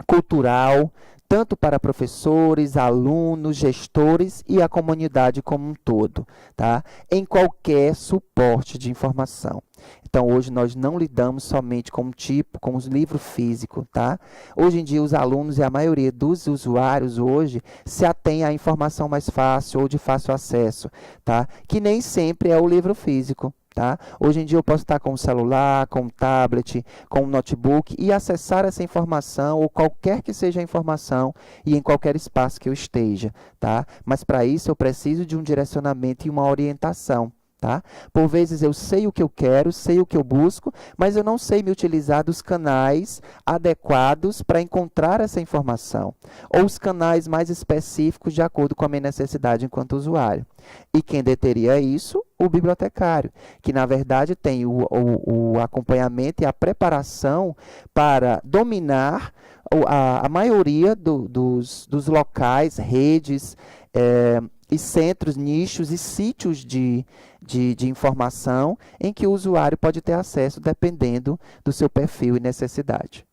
cultural, tanto para professores, alunos, gestores e a comunidade como um todo, tá? Em qualquer suporte de informação. Então, hoje nós não lidamos somente com com os livros físicos, tá? Hoje em dia, os alunos e a maioria dos usuários hoje se atém à informação mais fácil ou de fácil acesso, tá? Que nem sempre é o livro físico. Tá? Hoje em dia eu posso estar com um celular, com um tablet, com um notebook e acessar essa informação ou qualquer que seja a informação e em qualquer espaço que eu esteja. Tá? Mas para isso eu preciso de um direcionamento e uma orientação. Tá? Por vezes eu sei o que eu quero, sei o que eu busco, mas eu não sei me utilizar dos canais adequados para encontrar essa informação, ou os canais mais específicos de acordo com a minha necessidade enquanto usuário. E quem deteria isso? O bibliotecário, que na verdade tem o acompanhamento e a preparação para dominar a maioria dos locais, redes, e centros, nichos e sítios de informação em que o usuário pode ter acesso dependendo do seu perfil e necessidade.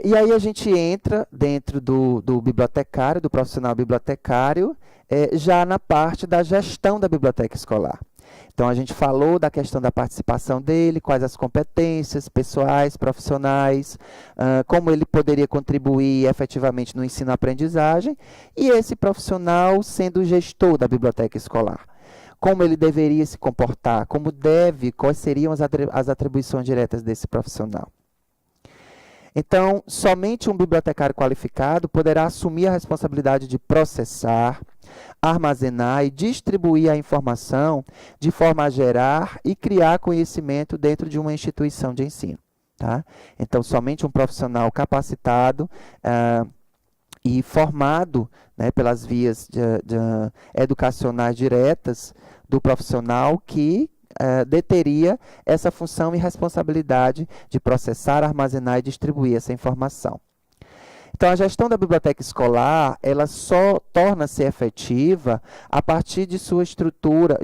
E aí a gente entra dentro do bibliotecário, do profissional bibliotecário, já na parte da gestão da biblioteca escolar. Então, a gente falou da questão da participação dele, quais as competências pessoais, profissionais, como ele poderia contribuir efetivamente no ensino-aprendizagem, e esse profissional sendo o gestor da biblioteca escolar. Como ele deveria se comportar, quais seriam as atribuições diretas desse profissional. Então, somente um bibliotecário qualificado poderá assumir a responsabilidade de processar, armazenar e distribuir a informação de forma a gerar e criar conhecimento dentro de uma instituição de ensino. Tá? Então, somente um profissional capacitado e formado, né, pelas vias educacionais diretas do profissional que deteria essa função e responsabilidade de processar, armazenar e distribuir essa informação. Então, a gestão da biblioteca escolar, ela só torna-se efetiva a partir de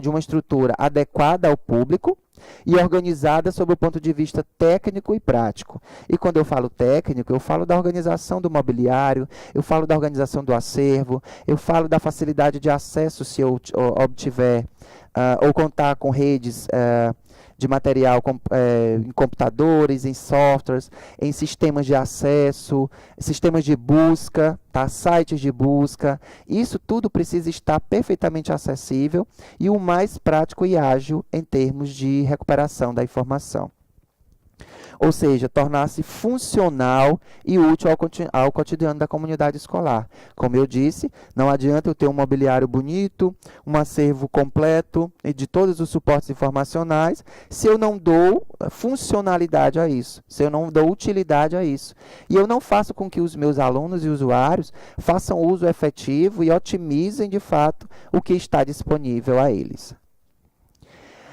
uma estrutura adequada ao público e organizada sob o ponto de vista técnico e prático. E quando eu falo técnico, eu falo da organização do mobiliário, eu falo da organização do acervo, eu falo da facilidade de acesso se eu obtiver ou contar com redes de material em computadores, em softwares, em sistemas de acesso, sistemas de busca, tá? Sites de busca. Isso tudo precisa estar perfeitamente acessível e o mais prático e ágil em termos de recuperação da informação. Ou seja, tornar-se funcional e útil ao cotidiano da comunidade escolar. Como eu disse, não adianta eu ter um mobiliário bonito, um acervo completo e de todos os suportes informacionais, se eu não dou funcionalidade a isso, se eu não dou utilidade a isso. E eu não faço com que os meus alunos e usuários façam uso efetivo e otimizem, de fato, o que está disponível a eles.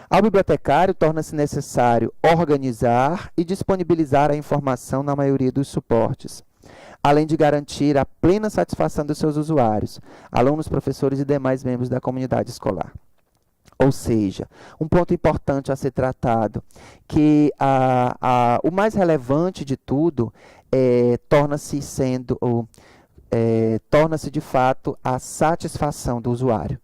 Ao bibliotecário, torna-se necessário organizar e disponibilizar a informação na maioria dos suportes, além de garantir a plena satisfação dos seus usuários, alunos, professores e demais membros da comunidade escolar. Ou seja, um ponto importante a ser tratado, que o mais relevante de tudo torna-se de fato a satisfação do usuário.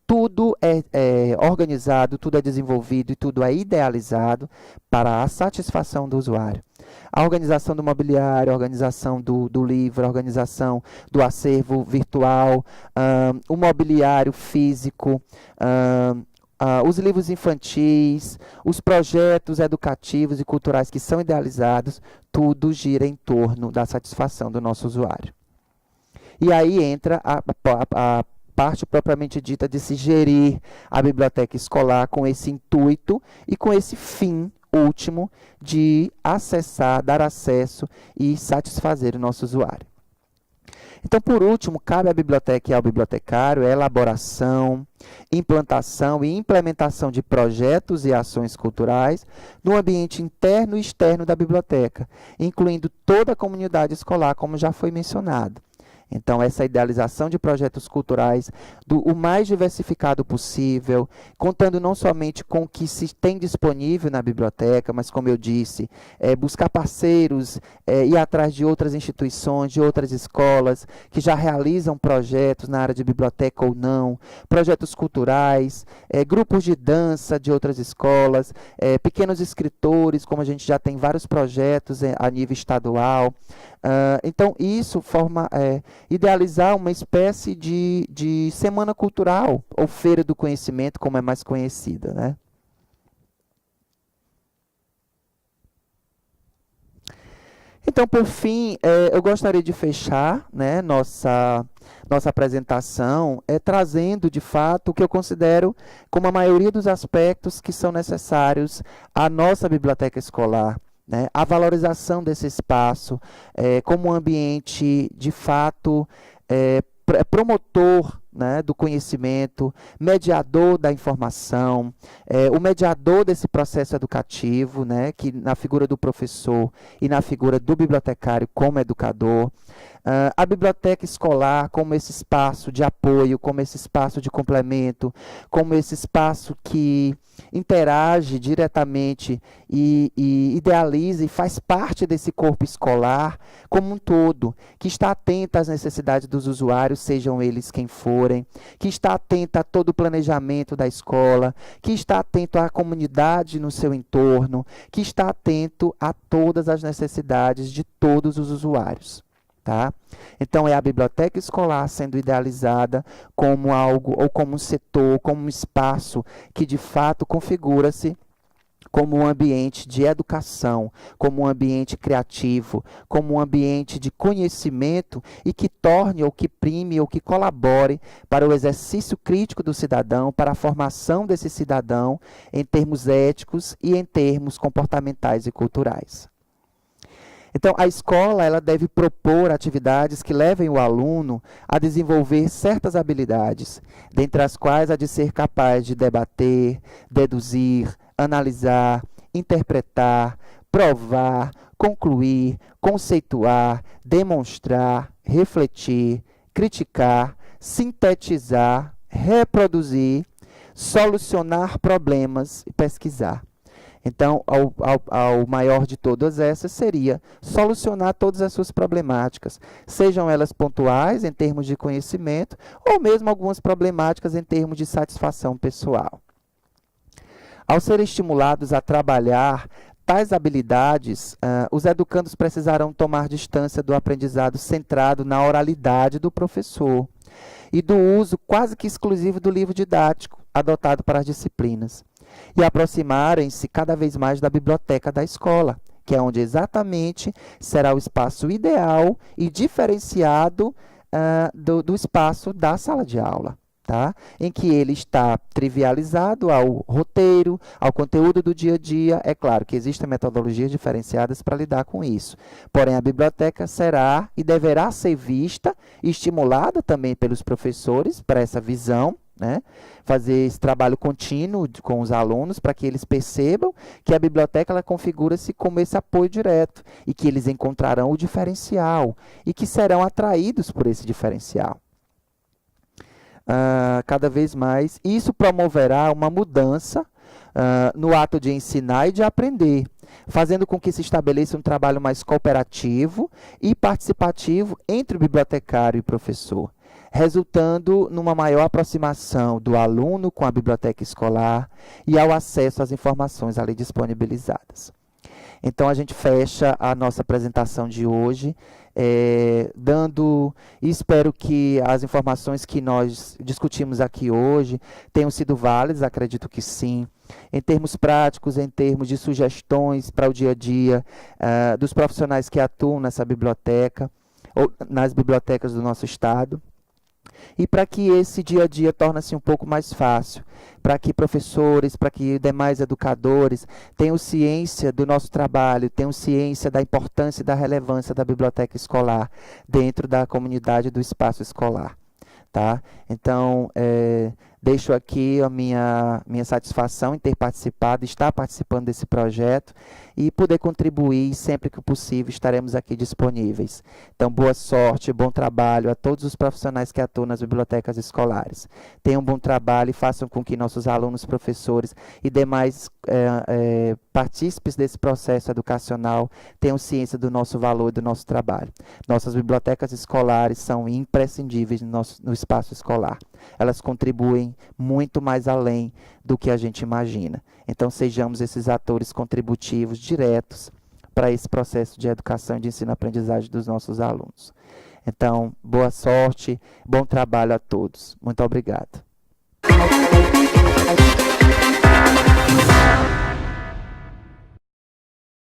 Tudo é organizado, tudo é desenvolvido e tudo é idealizado para a satisfação do usuário. A organização do mobiliário, a organização do livro, a organização do acervo virtual, o mobiliário físico, os livros infantis, os projetos educativos e culturais que são idealizados, tudo gira em torno da satisfação do nosso usuário. E aí entra a parte propriamente dita de se gerir a biblioteca escolar com esse intuito e com esse fim último de acessar, dar acesso e satisfazer o nosso usuário. Então, por último, cabe à biblioteca e ao bibliotecário a elaboração, implantação e implementação de projetos e ações culturais no ambiente interno e externo da biblioteca, incluindo toda a comunidade escolar, como já foi mencionado. Então, essa idealização de projetos culturais o mais diversificado possível, contando não somente com o que se tem disponível na biblioteca, mas, como eu disse, buscar parceiros, ir atrás de outras instituições, de outras escolas, que já realizam projetos na área de biblioteca ou não, projetos culturais, grupos de dança de outras escolas, pequenos escritores, como a gente já tem vários projetos a nível estadual. Então, isso forma idealizar uma espécie de semana cultural, ou feira do conhecimento, como é mais conhecida, né? Então, por fim, eu gostaria de fechar, né, nossa apresentação trazendo, de fato, o que eu considero como a maioria dos aspectos que são necessários à nossa biblioteca escolar. Né, a valorização desse espaço como um ambiente, de fato, promotor, né, do conhecimento, mediador da informação, o mediador desse processo educativo, né, que na figura do professor e na figura do bibliotecário como educador. A biblioteca escolar como esse espaço de apoio, como esse espaço de complemento, como esse espaço que interage diretamente e idealiza e faz parte desse corpo escolar como um todo, que está atenta às necessidades dos usuários, sejam eles quem forem, que está atenta a todo o planejamento da escola, que está atento à comunidade no seu entorno, que está atento a todas as necessidades de todos os usuários. Tá? Então, é a biblioteca escolar sendo idealizada como algo, ou como um setor, como um espaço que, de fato, configura-se como um ambiente de educação, como um ambiente criativo, como um ambiente de conhecimento e que torne, ou que prime, ou que colabore para o exercício crítico do cidadão, para a formação desse cidadão em termos éticos e em termos comportamentais e culturais. Então, a escola ela deve propor atividades que levem o aluno a desenvolver certas habilidades, dentre as quais a de ser capaz de debater, deduzir, analisar, interpretar, provar, concluir, conceituar, demonstrar, refletir, criticar, sintetizar, reproduzir, solucionar problemas e pesquisar. Então, ao maior de todas essas seria solucionar todas as suas problemáticas, sejam elas pontuais em termos de conhecimento, ou mesmo algumas problemáticas em termos de satisfação pessoal. Ao serem estimulados a trabalhar tais habilidades, os educandos precisarão tomar distância do aprendizado centrado na oralidade do professor e do uso quase que exclusivo do livro didático adotado para as disciplinas, e aproximarem-se cada vez mais da biblioteca da escola, que é onde exatamente será o espaço ideal e diferenciado do espaço da sala de aula. Tá? Em que ele está trivializado ao roteiro, ao conteúdo do dia a dia. É claro que existem metodologias diferenciadas para lidar com isso. Porém, a biblioteca será e deverá ser vista e estimulada também pelos professores para essa visão, né? Fazer esse trabalho contínuo com os alunos para que eles percebam que a biblioteca ela configura-se como esse apoio direto e que eles encontrarão o diferencial e que serão atraídos por esse diferencial. Cada vez mais, isso promoverá uma mudança no ato de ensinar e de aprender, fazendo com que se estabeleça um trabalho mais cooperativo e participativo entre o bibliotecário e o professor, resultando numa maior aproximação do aluno com a biblioteca escolar e ao acesso às informações ali disponibilizadas. Então, a gente fecha a nossa apresentação de hoje, espero que as informações que nós discutimos aqui hoje tenham sido válidas, acredito que sim, em termos práticos, em termos de sugestões para o dia a dia dos profissionais que atuam nessa biblioteca, ou nas bibliotecas do nosso estado. E para que esse dia a dia torne-se um pouco mais fácil, para que professores, para que demais educadores tenham ciência do nosso trabalho, tenham ciência da importância e da relevância da biblioteca escolar dentro da comunidade do espaço escolar. Tá? Então, deixo aqui a minha satisfação em ter participado, estar participando desse projeto e poder contribuir sempre que possível, estaremos aqui disponíveis. Então, boa sorte, bom trabalho a todos os profissionais que atuam nas bibliotecas escolares. Tenham um bom trabalho e façam com que nossos alunos, professores e demais partícipes desse processo educacional tenham ciência do nosso valor e do nosso trabalho. Nossas bibliotecas escolares são imprescindíveis no espaço escolar. Elas contribuem muito mais além do que a gente imagina. Então, sejamos esses atores contributivos diretos para esse processo de educação e de ensino-aprendizagem dos nossos alunos. Então, boa sorte, bom trabalho a todos. Muito obrigado.